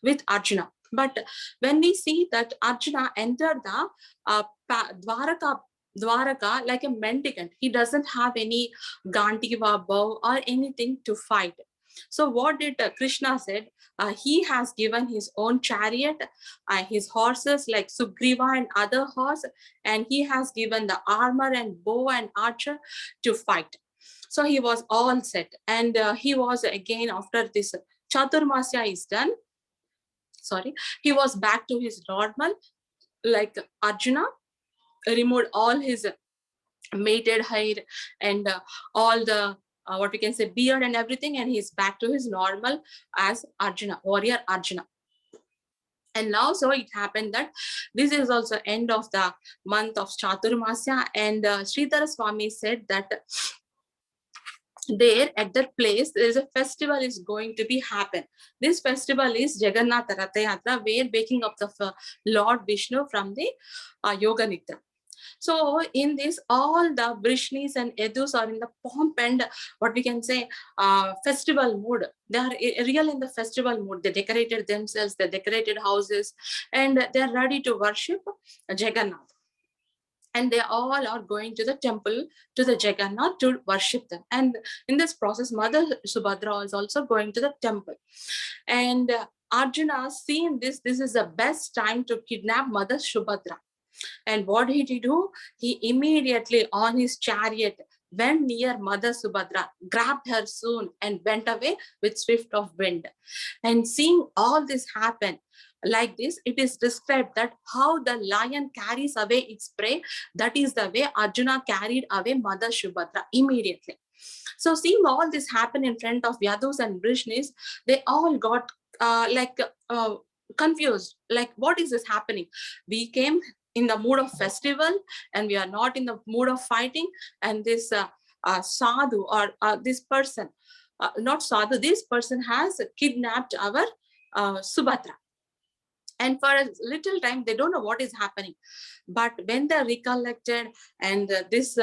Speaker 3: with Arjuna. But when we see that Arjuna entered the Dwaraka like a mendicant, he doesn't have any Gantiva bow or anything to fight. So what did Krishna said? He has given his own chariot, his horses like Sugriva and other horse, and he has given the armor and bow and archer to fight. So he was all set, and he was again after this Chaturmasya is done. Sorry, he was back to his normal, like Arjuna removed all his mated hair and all the what we can say beard and everything, and he's back to his normal as Arjuna, warrior Arjuna. And now so it happened that this is also end of the month of Chaturmasya, and Sridhara Swami said that there at that place there is a festival is going to be happen. This festival is Jagannath Ratha Yatra, where waking up the Lord Vishnu from the Yoga Nidra. So in this, all the Vrishnis and Yadus are in the pomp and what we can say festival mood. They are real in the festival mood. They decorated themselves, they decorated houses, and they are ready to worship Jagannath. And they all are going to the temple, to the Jagannath to worship them. And in this process, Mother Subhadra is also going to the temple. And Arjuna, seeing this is the best time to kidnap Mother Subhadra. And what did he do? He immediately on his chariot went near Mother Subhadra, grabbed her soon and went away with swift of wind. And seeing all this happen like this, it is described that how the lion carries away its prey, that is the way Arjuna carried away Mother Subhadra immediately. So seeing all this happen in front of Yadus and Vrishnis, they all got confused, like what is this happening? We came in the mood of festival and we are not in the mood of fighting, and this sadhu or this person, not sadhu, this person has kidnapped our Subhadra. And for a little time they don't know what is happening, but when they recollected, and this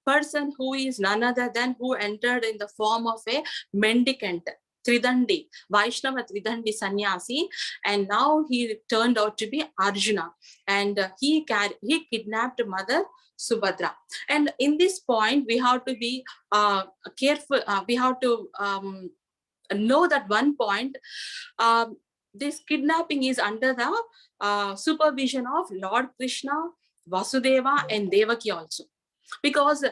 Speaker 3: person who is none other than who entered in the form of a mendicant, Tridandi, Vaishnava Tridandi sannyasi, and now he turned out to be Arjuna, and he kidnapped Mother Subhadra. And in this point, we have to be careful. We have to know that one point, this kidnapping is under the supervision of Lord Krishna, Vasudeva, and Devaki also. Because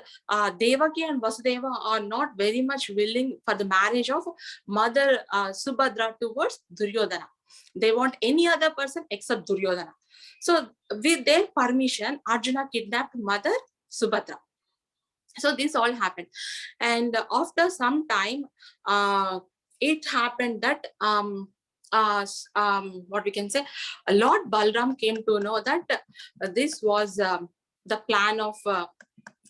Speaker 3: Devaki and Vasudeva are not very much willing for the marriage of Mother Subhadra towards Duryodhana. They want any other person except Duryodhana. So with their permission, Arjuna kidnapped Mother Subhadra. So this all happened. And after some time, it happened that what we can say, Lord Balram came to know that this was the plan of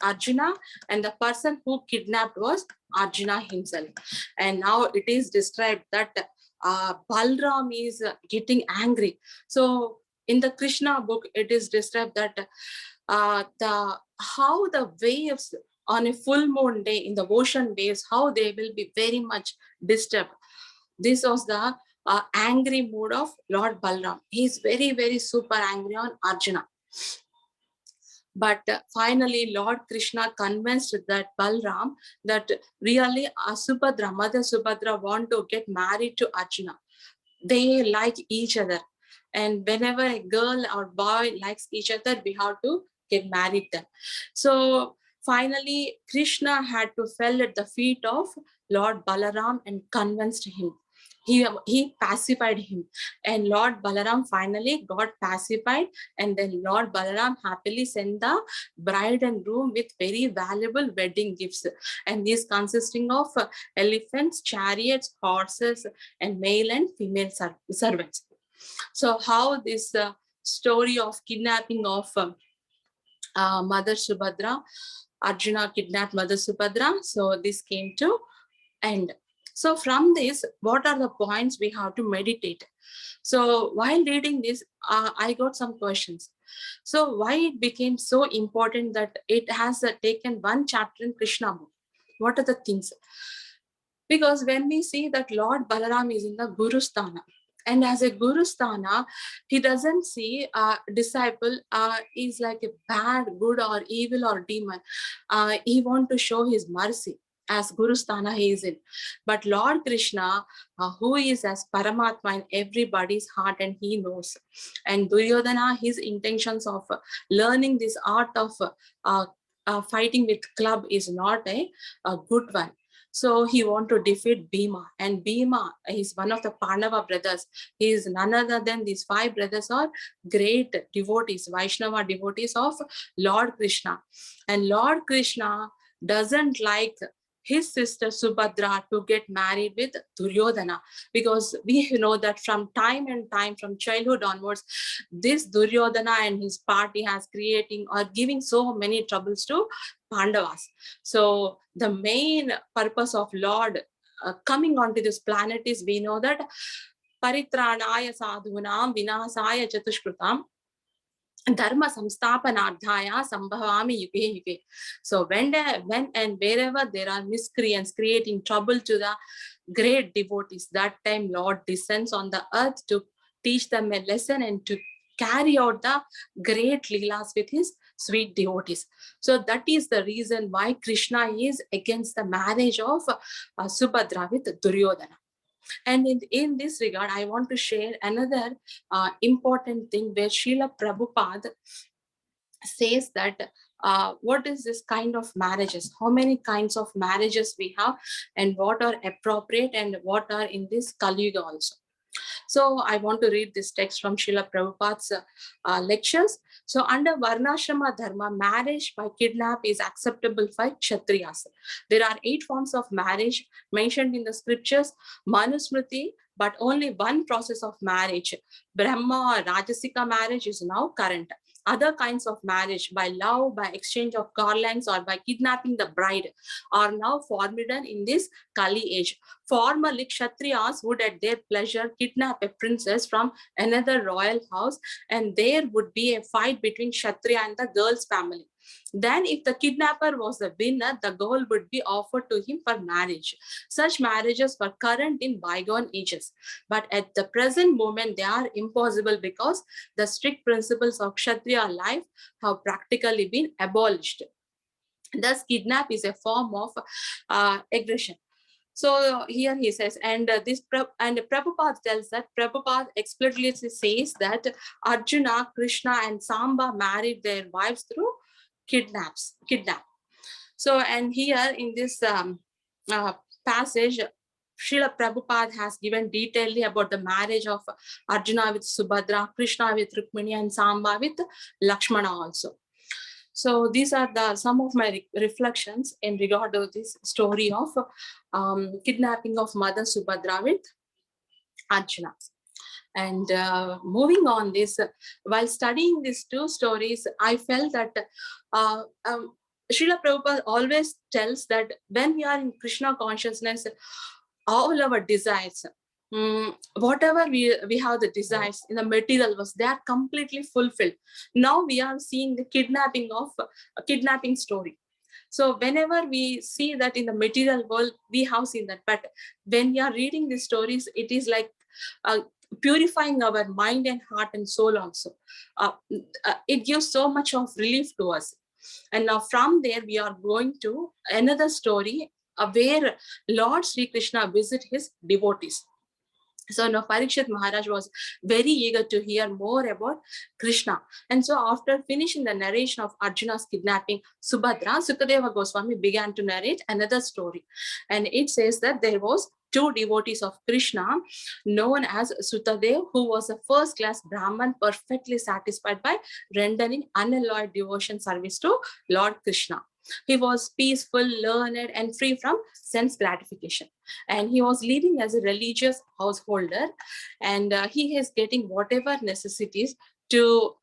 Speaker 3: Arjuna, and the person who kidnapped was Arjuna himself. And now it is described that Balram is getting angry. So in the Krishna book, it is described that how the waves on a full moon day in the ocean waves, how they will be very much disturbed. This was the angry mood of Lord Balram. He is very, very super angry on Arjuna. But finally, Lord Krishna convinced that Balram that really Subhadra, Mother Subhadra want to get married to Arjuna. They like each other. And whenever a girl or boy likes each other, we have to get married them. So finally, Krishna had to fell at the feet of Lord Balaram and convinced him. He pacified him, and Lord Balaram finally got pacified, and then Lord Balaram happily sent the bride and groom with very valuable wedding gifts, and these consisting of elephants, chariots, horses, and male and female servants. So how this story of kidnapping of Mother Subhadra, Arjuna kidnapped Mother Subhadra, so this came to end. So from this, what are the points we have to meditate? So while reading this, I got some questions. So why it became so important that it has taken one chapter in Krishna book? What are the things? Because when we see that Lord Balaram is in the Guru Sthana, and as a Guru Sthana, he doesn't see a disciple is like a bad, good, or evil or demon. He wants to show his mercy. As Guru Sthana he is in. But Lord Krishna, who is as Paramatma in everybody's heart, and he knows. And Duryodhana, his intentions of learning this art of fighting with club is not a good one. So he want to defeat Bhima, and Bhima is one of the Pandava brothers. He is none other than these 5 brothers are great devotees, Vaishnava devotees of Lord Krishna. And Lord Krishna doesn't like his sister Subhadra to get married with Duryodhana, because we know that from time and time, from childhood onwards, this Duryodhana and his party has creating or giving so many troubles to Pandavas. So the main purpose of Lord coming onto this planet is, we know that Paritranaya sadhunam vinasaya chatushkrutam Dharma samsthapanardhaya sambhavami yuge yuge. So when and wherever there are miscreants creating trouble to the great devotees, that time Lord descends on the earth to teach them a lesson and to carry out the great leelas with his sweet devotees. So that is the reason why Krishna is against the marriage of Subhadra with Duryodhana. And in this regard, I want to share another important thing where Srila Prabhupada says that what is this kind of marriages, how many kinds of marriages we have, and what are appropriate and what are in this Kali Yuga also. So I want to read this text from Srila Prabhupada's lectures. So under Varnashrama Dharma, marriage by kidnap is acceptable for Kshatriyas. There are 8 forms of marriage mentioned in the scriptures, Manusmriti, but only one process of marriage, Brahma or Rajasika marriage, is now current. Other kinds of marriage by love, by exchange of garlands, or by kidnapping the bride are now forbidden in this Kali age. Formerly, Kshatriyas would at their pleasure kidnap a princess from another royal house, and there would be a fight between Kshatriya and the girl's family. Then if the kidnapper was the winner, the girl would be offered to him for marriage. Such marriages were current in bygone ages. But at the present moment, they are impossible because the strict principles of Kshatriya life have practically been abolished. Thus, kidnap is a form of aggression. So here he says, and Prabhupada tells that, Prabhupada explicitly says that Arjuna, Krishna, and Samba married their wives through kidnap. So, and here in this passage, Srila Prabhupada has given detailedly about the marriage of Arjuna with Subhadra, Krishna with Rukmini, and Samba with Lakshmana also. So these are some of my reflections in regard to this story of kidnapping of Mother Subhadra with Arjuna. And moving on this, while studying these two stories, I felt that Srila Prabhupada always tells that when we are in Krishna consciousness, all our desires, whatever we have the desires in the material world, they are completely fulfilled. Now we are seeing the kidnapping story. So whenever we see that in the material world, we have seen that. But when we are reading these stories, it is like purifying our mind and heart and soul also. It gives so much of relief to us. And now from there, we are going to another story where Lord Sri Krishna visit his devotees. So now Parikshit Maharaj was very eager to hear more about Krishna. And so after finishing the narration of Arjuna's kidnapping Subhadra, Sukadeva Goswami began to narrate another story. And it says that there was two devotees of Krishna known as Sutadev, who was a first-class Brahman perfectly satisfied by rendering unalloyed devotion service to Lord Krishna. He was peaceful, learned, and free from sense gratification. And he was living as a religious householder, and he is getting whatever necessities to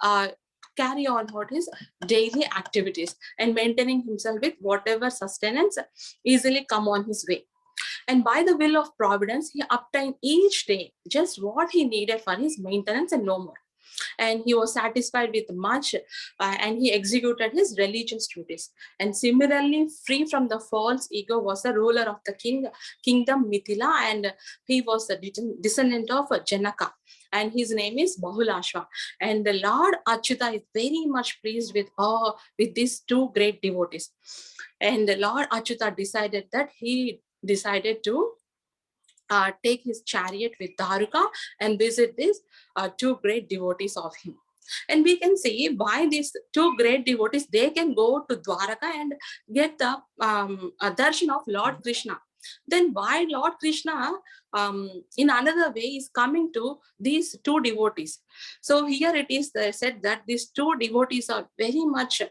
Speaker 3: carry on what his daily activities and maintaining himself with whatever sustenance easily come on his way. And by the will of Providence, he obtained each day just what he needed for his maintenance and no more. And he was satisfied with much, and he executed his religious duties. And similarly, free from the false ego, was the ruler of the kingdom Mithila, and he was a descendant of Janaka, and his name is Bahulashva. And the Lord Achyuta is very much pleased with these two great devotees. And the Lord Achyuta decided to take his chariot with Dharuka and visit these two great devotees of him. And we can see why these two great devotees, they can go to Dwaraka and get the darshan of Lord Krishna. Then why Lord Krishna in another way is coming to these two devotees? So here it is said that these two devotees are very much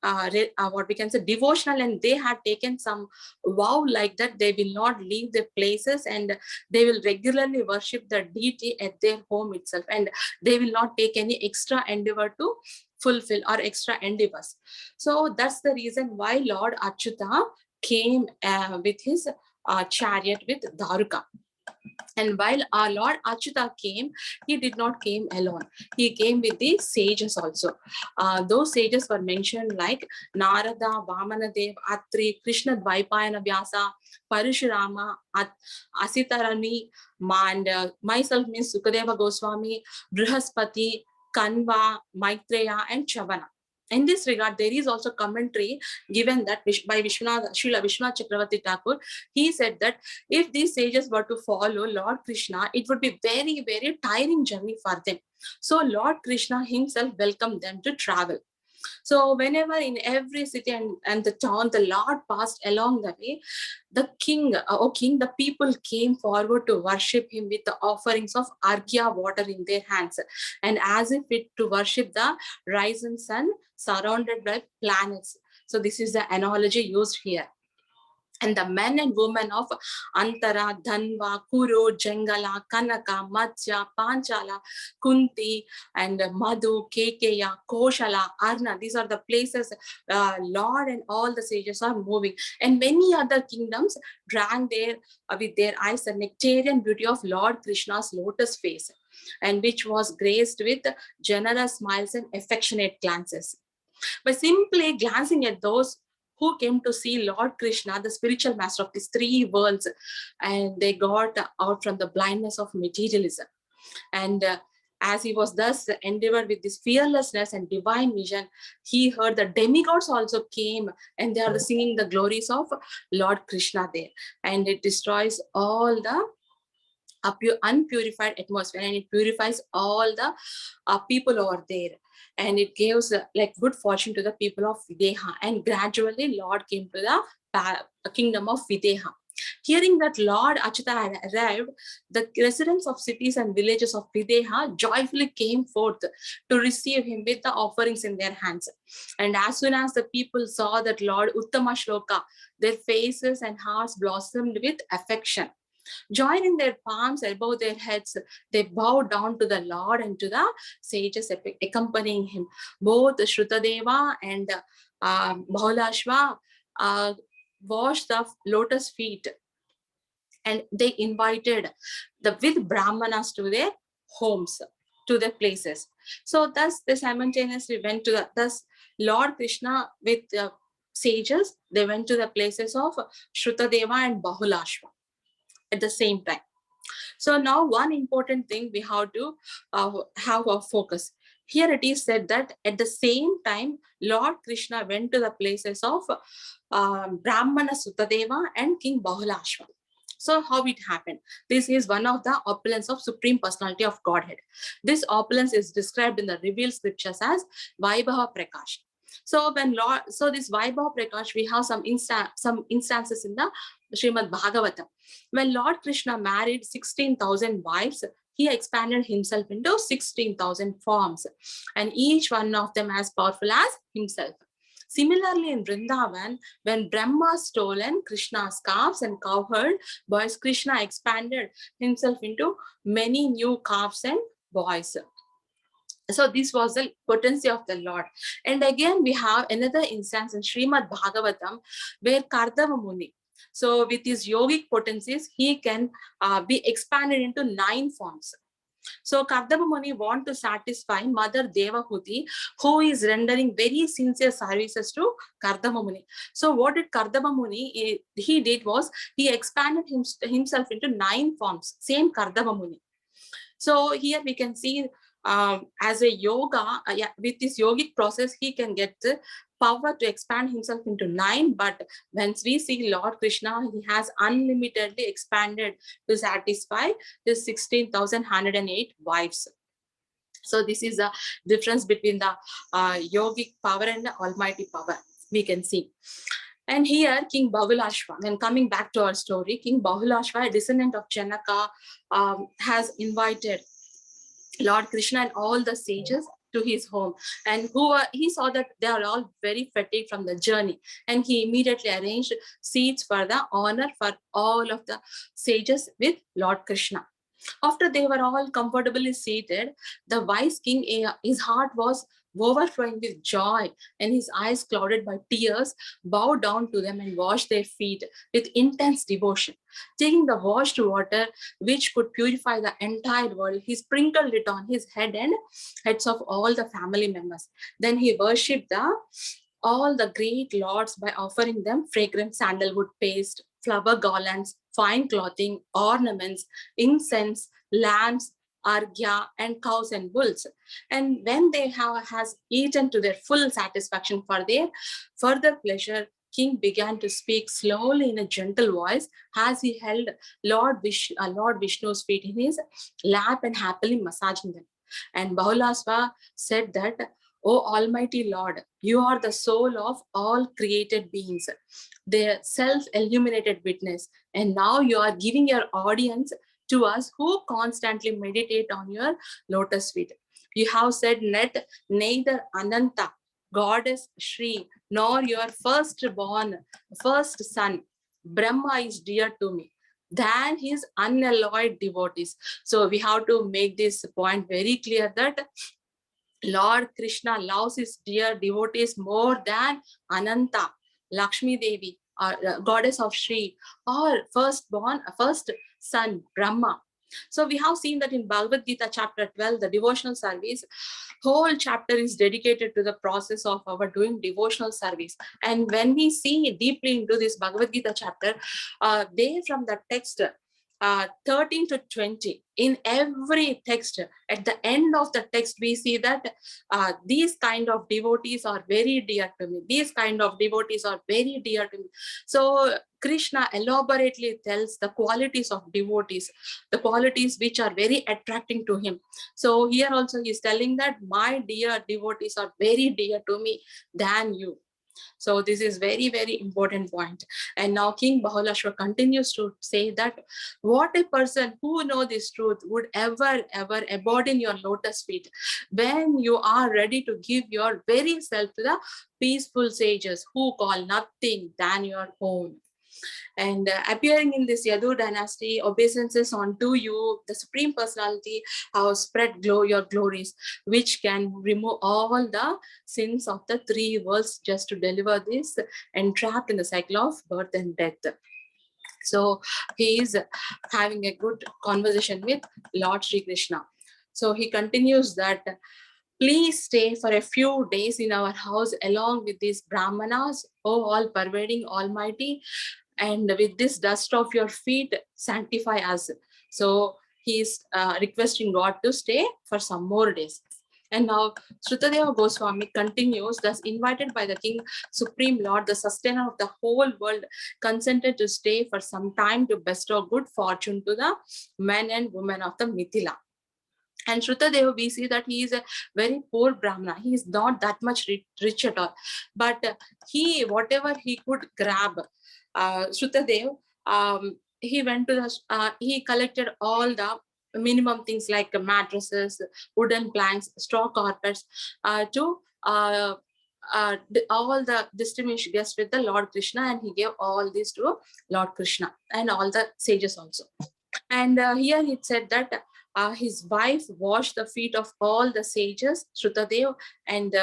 Speaker 3: what we can say devotional, and they had taken some vow like that they will not leave their places and they will regularly worship the deity at their home itself, and they will not take any extra endeavor to fulfill or extra endeavors. So that's the reason why Lord Achyuta came with his chariot with Dharuka. And while our Lord Achyuta came, he did not came alone. He came with the sages also. Those sages were mentioned like Narada, Vamanadev, Atri, Krishna Dvaipayana Vyasa, Parashurama, Asitarani, and myself means Sukadeva Goswami, Brihaspati, Kanva, Maitreya, and Chavana. In this regard, there is also commentary given that by Srila Vishwanath Chakravarti Thakur. He said that if these sages were to follow Lord Krishna, it would be very, very tiring journey for them. So Lord Krishna himself welcomed them to travel. So whenever in every city and the town, the Lord passed along the way, the king, the people came forward to worship him with the offerings of arghya water in their hands, and as if it to worship the rising sun surrounded by planets. So this is the analogy used here. And the men and women of Antara, Dhanva, Kuru, Jangala, Kanaka, Matsya, Panchala, Kunti, and Madhu, Kekeya, Koshala, Arna. These are the places Lord and all the sages are moving. And many other kingdoms drank there with their eyes the nectarian beauty of Lord Krishna's lotus face, and which was graced with generous smiles and affectionate glances. By simply glancing at those who came to see Lord Krishna, the spiritual master of these three worlds, and they got out from the blindness of materialism. And as he was thus endeavored with this fearlessness and divine vision, he heard the demigods also came, and they are singing the glories of Lord Krishna there. And it destroys all the unpurified atmosphere, and it purifies all the people over there, and it gives like good fortune to the people of Videha. And gradually Lord came to the kingdom of Videha. Hearing that Lord Achyuta had arrived, the residents of cities and villages of Videha joyfully came forth to receive him with the offerings in their hands. And as soon as the people saw that Lord Uttama Shloka, their faces and hearts blossomed with affection. Joining their palms above their heads, they bow down to the Lord and to the sages accompanying him. Both Shrutadeva and Bahulashva washed the lotus feet, and they invited the with Brahmanas to their homes, to their places. So thus they simultaneously went to thus Lord Krishna with sages, they went to the places of Shrutadeva and Bahulashva at the same time. So now one important thing we have to have a focus. Here it is said that at the same time, Lord Krishna went to the places of Brahmana Sutadeva and King Bahulashva. So how it happened? This is one of the opulence of Supreme Personality of Godhead. This opulence is described in the revealed scriptures as Vaibhava Prakash. So this Vaibhava Prakash, we have some instances in the Srimad Bhagavatam. When Lord Krishna married 16,000 wives, he expanded himself into 16,000 forms, and each one of them as powerful as himself. Similarly, in Vrindavan, when Brahma stolen Krishna's calves and cowherd boys, Krishna expanded himself into many new calves and boys. So this was the potency of the Lord. And again, we have another instance in Srimad Bhagavatam where Kardava Muni, so with his yogic potencies, he can be expanded into 9 forms. So Kardava Muni want to satisfy Mother Devahuti, who is rendering very sincere services to Kardava Muni. So what did Kardava Muni he did was he expanded himself into 9 forms, same Kardava Muni. So here we can see as a yoga, with this yogic process, he can get the power to expand himself into 9. But once we see Lord Krishna, he has unlimitedly expanded to satisfy the 16,108 wives. So this is a difference between the yogic power and the almighty power we can see. And here, King Bahulashva, when coming back to our story, King Bahulashva, a descendant of Janaka, has invited Lord Krishna and all the sages to his home, and he saw that they are all very fatigued from the journey, and he immediately arranged seats for the honor for all of the sages with Lord Krishna. After they were all comfortably seated, the wise king, his heart was overflowing with joy and his eyes clouded by tears, bowed down to them and washed their feet with intense devotion. Taking the washed water, which could purify the entire world, he sprinkled it on his head and heads of all the family members. Then he worshipped all the great lords by offering them fragrant sandalwood paste, flower garlands, fine clothing, ornaments, incense, lamps, argya, and cows and bulls. And when they has eaten to their full satisfaction for their further pleasure, king began to speak slowly in a gentle voice as he held Lord Vishnu's feet in his lap and happily massaging them. And Bahulashva said that, "O Almighty Lord, you are the soul of all created beings, their self-illuminated witness, and now you are giving your audience to us who constantly meditate on your lotus feet. You have said that neither Ananta, Goddess Shri, nor your first son, Brahma is dear to me than his unalloyed devotees." So we have to make this point very clear that Lord Krishna loves his dear devotees more than Ananta, Lakshmi Devi, or goddess of Shri, or first son, Brahma. So we have seen that in Bhagavad Gita chapter 12, the devotional service, whole chapter is dedicated to the process of our doing devotional service. And when we see deeply into this Bhagavad Gita chapter, there from the text 13 to 20, in every text, at the end of the text, we see that these kind of devotees are very dear to me. These kind of devotees are very dear to me. So Krishna elaborately tells the qualities of devotees, the qualities which are very attracting to him. So here also he is telling that my dear devotees are very dear to me than you. So this is very, very important point. And now King Bahulashva continues to say that what a person who knows this truth would ever abode in your lotus feet when you are ready to give your very self to the peaceful sages who call nothing than your own. And appearing in this Yadu dynasty, obeisances unto you, the Supreme Personality, have spread your glories, which can remove all the sins of the three worlds just to deliver this entrapped in the cycle of birth and death. So he is having a good conversation with Lord Sri Krishna. So he continues that, please stay for a few days in our house along with these Brahmanas, O all pervading Almighty, and with this dust of your feet, sanctify us. So he is requesting God to stay for some more days. And now Shrutadeva Goswami continues, thus invited by the King, Supreme Lord, the sustainer of the whole world, consented to stay for some time to bestow good fortune to the men and women of the Mithila. And Shrutadeva, we see that he is a very poor Brahmana. He is not that much rich at all. But he, whatever he could grab, Shrutadeva, he went to the, he collected all the minimum things like mattresses, wooden planks, straw carpets, to all the distinguished guests with the Lord Krishna, and he gave all this to Lord Krishna and all the sages also. And here it said that his wife washed the feet of all the sages, Shrutadev, and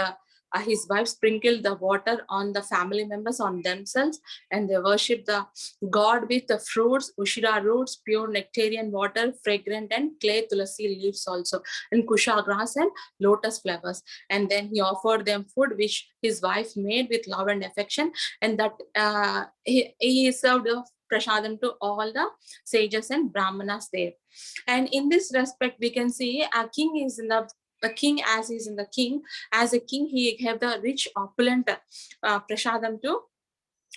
Speaker 3: his wife sprinkled the water on the family members, on themselves, and they worshipped the god with the fruits, ushira roots, pure nectarian water, fragrant and clay tulasi leaves also, and kusha grass and lotus flowers. And then he offered them food which his wife made with love and affection, and that he served the prasadam to all the sages and brahmanas there. And in this respect, we can see a king is in the king as is in the king. As a king, he have the rich, opulent prasadam to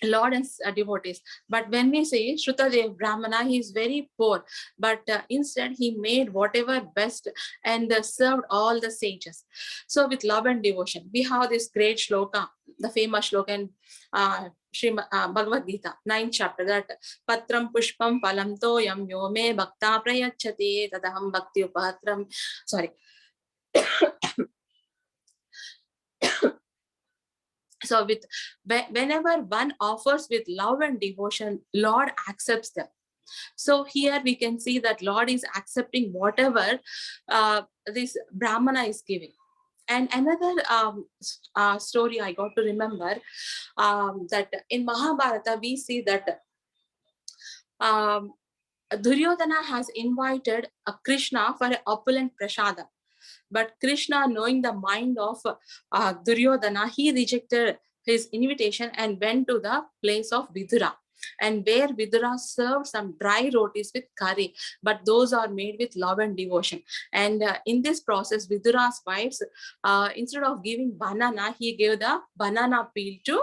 Speaker 3: Lord and devotees. But when we say Shrutadev Brahmana, he is very poor, but instead he made whatever best and served all the sages. So with love and devotion, we have this great shloka, the famous shloka in Bhagavad Gita, 9th chapter, that Patram Pushpam Phalam Toyam Yo Me Bhakta Prayachati Tadaham Bhakti Upatram. Sorry. So with whenever one offers with love and devotion, Lord accepts them. So here we can see that Lord is accepting whatever this Brahmana is giving. And another story I got to remember, that in Mahabharata we see that Duryodhana has invited Krishna for an opulent prasada. But Krishna, knowing the mind of Duryodhana, he rejected his invitation and went to the place of Vidura. And where Vidura served some dry rotis with curry, but those are made with love and devotion. And in this process, Vidura's wives, instead of giving banana, he gave the banana peel to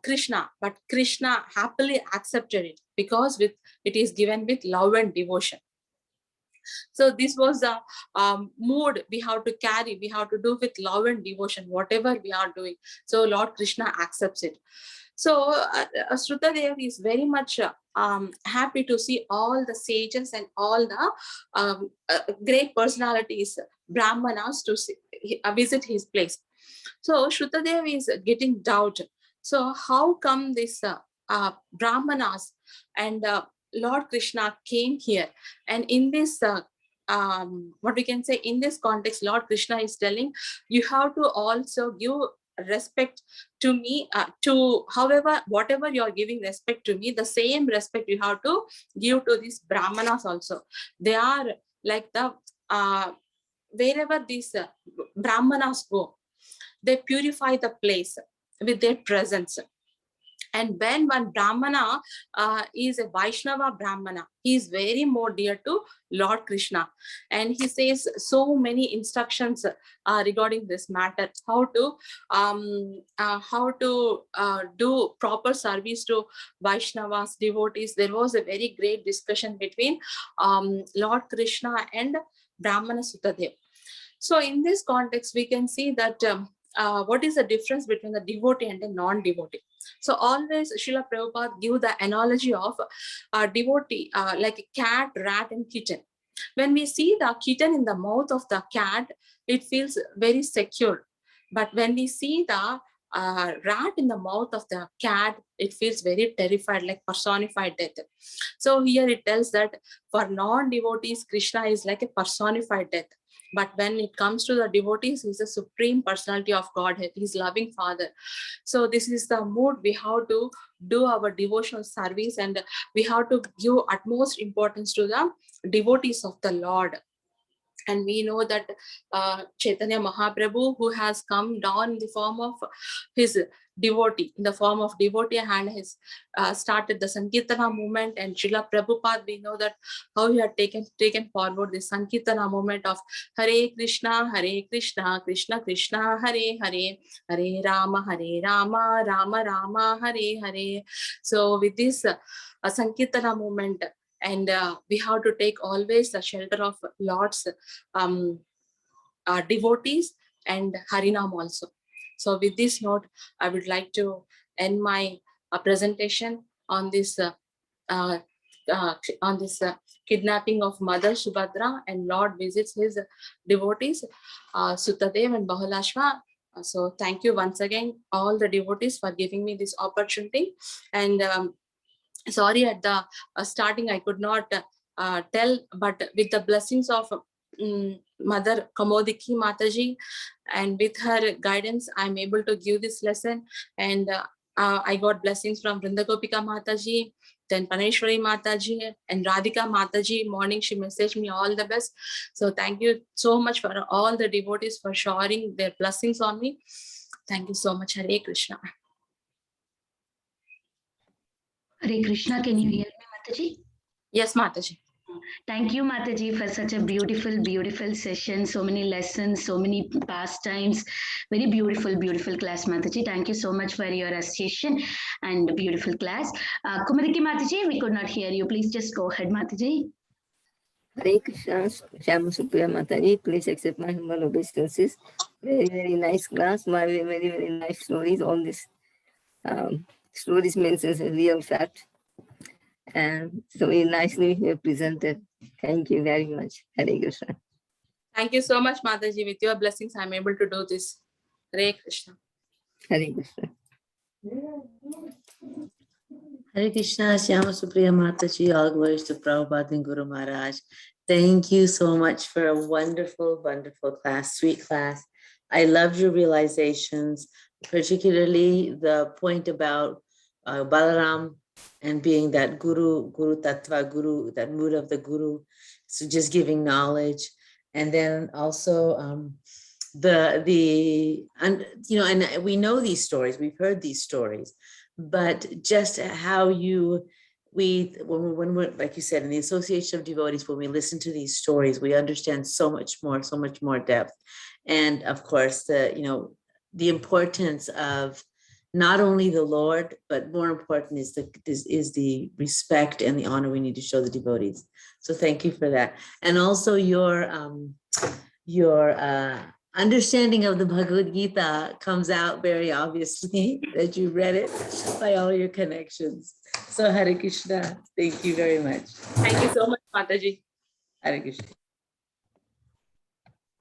Speaker 3: Krishna. But Krishna happily accepted it because it is given with love and devotion. So this was the mood we have to carry. We have to do with love and devotion, whatever we are doing. So Lord Krishna accepts it. So Shrutadev is very much happy to see all the sages and all the great personalities, Brahmanas, to visit his place. So Shrutadev is getting doubt. So how come this Brahmanas and Lord Krishna came here? And in this, what we can say, in this context, Lord Krishna is telling, you have to also give respect to me, to however, whatever you are giving respect to me, the same respect you have to give to these Brahmanas also. They are like the, wherever these Brahmanas go, they purify the place with their presence. And when one Brahmana is a Vaishnava Brahmana, he is very more dear to Lord Krishna. And he says so many instructions regarding this matter, how to do proper service to Vaishnavas, devotees. There was a very great discussion between Lord Krishna and Brahmana Sutadev. So in this context, we can see that what is the difference between the devotee and the non-devotee. So always Srila Prabhupada give the analogy of a devotee like a cat, rat and kitten. When we see the kitten in the mouth of the cat, it feels very secure. But when we see the rat in the mouth of the cat, it feels very terrified, like personified death. So here it tells that for non-devotees, Krishna is like a personified death. But when it comes to the devotees, he's the supreme personality of Godhead. He's loving Father. So this is the mood we have to do our devotional service, and we have to give utmost importance to the devotees of the Lord. And we know that Chaitanya Mahaprabhu, who has come down in the form of his devotee, in the form of devotee, and has started the Sankirtana movement. And Srila Prabhupada, we know that how he had taken forward the Sankirtana movement of Hare Krishna, Krishna Krishna, Hare Hare, Hare Rama, Rama Rama, Hare Hare. So with this Sankirtana movement, and we have to take always the shelter of Lord's devotees and Harinam also. So with this note, I would like to end my presentation on this kidnapping of Mother Subhadra, and Lord visits his devotees, Sutadev and Bahulashva. So thank you once again, all the devotees, for giving me this opportunity. And sorry, at the starting I could not tell, but with the blessings of Mother Kamodiki Mataji, and with her guidance, I'm able to give this lesson. And I got blessings from Vrinda Gopika Mataji, then Paneshwari Mataji, and Radhika Mataji. Morning she messaged me all the best. So thank you so much for all the devotees for showering their blessings on me. Thank you so much. Hare Krishna.
Speaker 1: Hare Krishna, can you hear me, Mataji?
Speaker 3: Yes, Mataji.
Speaker 1: Thank you, Mataji, for such a beautiful, beautiful session. So many lessons, so many pastimes. Very beautiful, beautiful class, Mataji. Thank you so much for your association and beautiful class. Kumariki Mataji, we could not hear you. Please just go ahead, Mataji.
Speaker 5: Hare Krishna, Shama Supriya Mataji, please accept my humble obeisances. Very, very nice class, very, very, very nice stories. All these stories mentions a real fact. And so very nicely presented. Thank you very much. Hare Krishna.
Speaker 3: Thank you so much, Mataji. With your blessings, I'm able to do this. Hare Krishna.
Speaker 5: Hare Krishna.
Speaker 4: Hare Krishna, Shama Supriya Mataji, all glories to Prabhupada and Guru Maharaj. Thank you so much for a wonderful, wonderful class, sweet class. I loved your realizations, particularly the point about Balaram and being that Guru Tattva, Guru, that mood of the Guru. So just giving knowledge. And then also and we know these stories, we've heard these stories, but just how when we're, like you said, in the association of devotees, when we listen to these stories, we understand so much more depth. And of course, the importance of not only the Lord, but more important is the respect and the honor we need to show the devotees. So thank you for that. And also your understanding of the Bhagavad Gita comes out very obviously that you read it by all your connections. So Hare Krishna, thank you very much.
Speaker 3: Thank you so much, Mataji.
Speaker 4: Hare Krishna.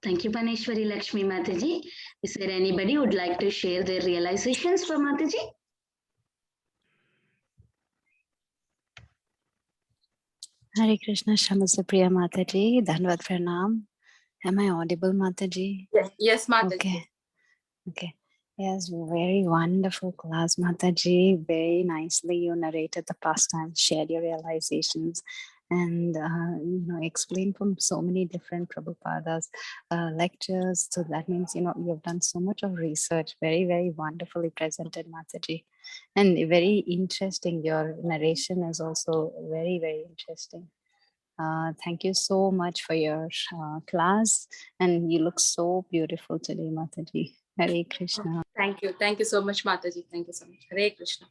Speaker 1: Thank you, Paneshwari Lakshmi Mataji. Is there anybody who would like to share their realizations for Mataji?
Speaker 6: Hare Krishna, Shama Supriya Mataji, Dhanavad Pranam. Am I audible, Mataji?
Speaker 3: Yes, Mataji.
Speaker 6: Okay. Yes, very wonderful class, Mataji. Very nicely you narrated the pastimes, shared your realizations, and explained from so many different Prabhupada's lectures. So that means you have done so much of research. Very, very wonderfully presented, Mataji, and very interesting. Your narration is also very, very interesting. Thank you so much for your class, and you look so beautiful today, Mataji. Hare Krishna.
Speaker 3: Thank you. Thank you so much, Mataji. Thank you so much. Hare Krishna.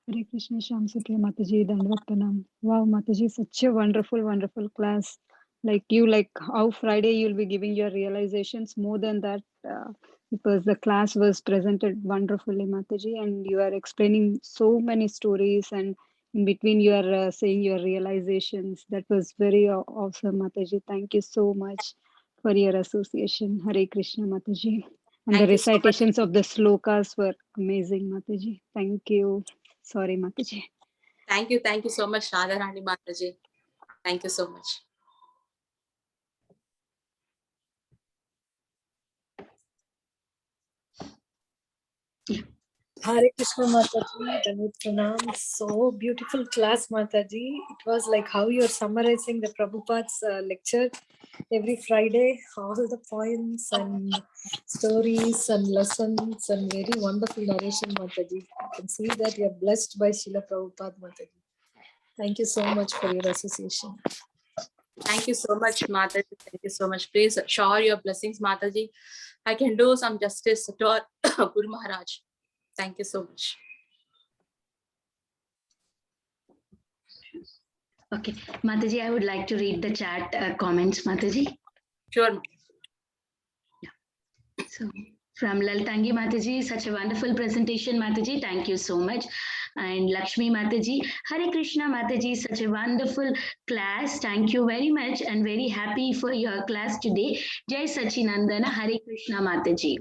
Speaker 7: Hare Krishna, Sham Supriya Mataji, Dhanavad Pranam. Wow, Mataji, such a wonderful, wonderful class. Like how Friday you'll be giving your realizations. More than that, because the class was presented wonderfully, Mataji, and you are explaining so many stories, and in between you are saying your realizations. That was very awesome, Mataji. Thank you so much for your association. Hare Krishna, Mataji. And
Speaker 3: Thank
Speaker 7: the
Speaker 3: you so much.
Speaker 7: recitations of the slokas were amazing, Mataji. Thank you. Sorry, Mataji.
Speaker 3: Thank you so much, Radharani Mataji. Thank you so much.
Speaker 2: Hare Krishna Mataji, Danut Pranam. So beautiful class, Mataji. It was like how you're summarizing the Prabhupada's lecture every Friday, all the points and stories and lessons and very wonderful narration, Mataji. You can see that you're blessed by Srila Prabhupada, Mataji. Thank you so much for your association.
Speaker 3: Thank you so much, Mataji. Thank you so much. Please shower your blessings, Mataji. I can do some justice to our Guru Maharaj. Thank you so much.
Speaker 1: Okay, Mataji, I would like to read the chat comments, Mataji.
Speaker 3: Sure.
Speaker 1: So from Laltangi Mataji, such a wonderful presentation, Mataji. Thank you so much. And Lakshmi Mataji, Hare Krishna Mataji, such a wonderful class. Thank you very much and very happy for your class today. Jai Sachinandana, Hare Krishna Mataji.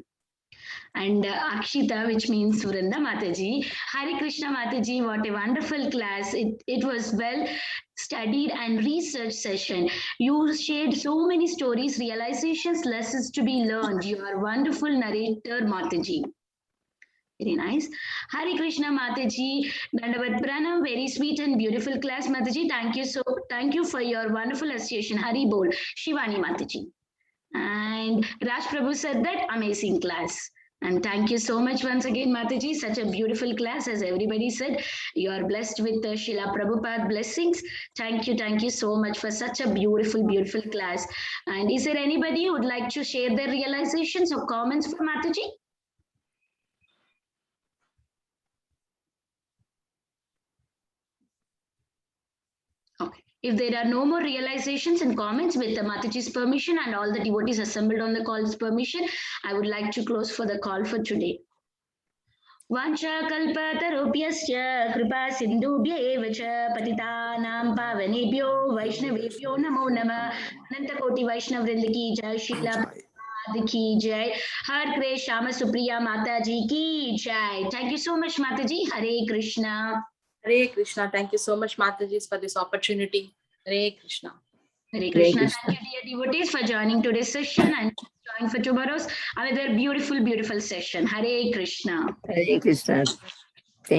Speaker 1: And Akshita, which means Vrinda Mataji. Hare Krishna Mataji, what a wonderful class. It was well studied and research session. You shared so many stories, realizations, lessons to be learned. You are a wonderful narrator, Mataji. Very nice. Hare Krishna Mataji, Dandavat Pranam, very sweet and beautiful class, Mataji. Thank you for your wonderful association. Hari Bol, Shivani Mataji. And Raj Prabhu said that amazing class. And thank you so much once again, Mataji. Such a beautiful class, as everybody said. You are blessed with the Srila Prabhupada blessings. Thank you so much for such a beautiful, beautiful class. And is there anybody who would like to share their realizations or comments for Mataji? Okay. If there are no more realizations and comments with the Mataji's permission and all the devotees assembled on the call's permission, I would like to close for the call for today. Vancha kalpatarubhyascha kripa sindhubhya eva cha patitanam pavanebhyo vaishnavebhyo namo namah. Ananta Koti Vaishnav Vrinda ki jai, Srila Prabhupada ki jai, Har Krish Shama Supriya Mataji ki jai. Thank you so much, Mataji. Hare Krishna.
Speaker 3: Hare Krishna. Thank you so much, Mataji, for this opportunity. Hare Krishna.
Speaker 1: Hare Krishna. Thank you, dear devotees, for joining today's session and join for tomorrow's another beautiful, beautiful session. Hare Krishna.
Speaker 5: Hare Krishna.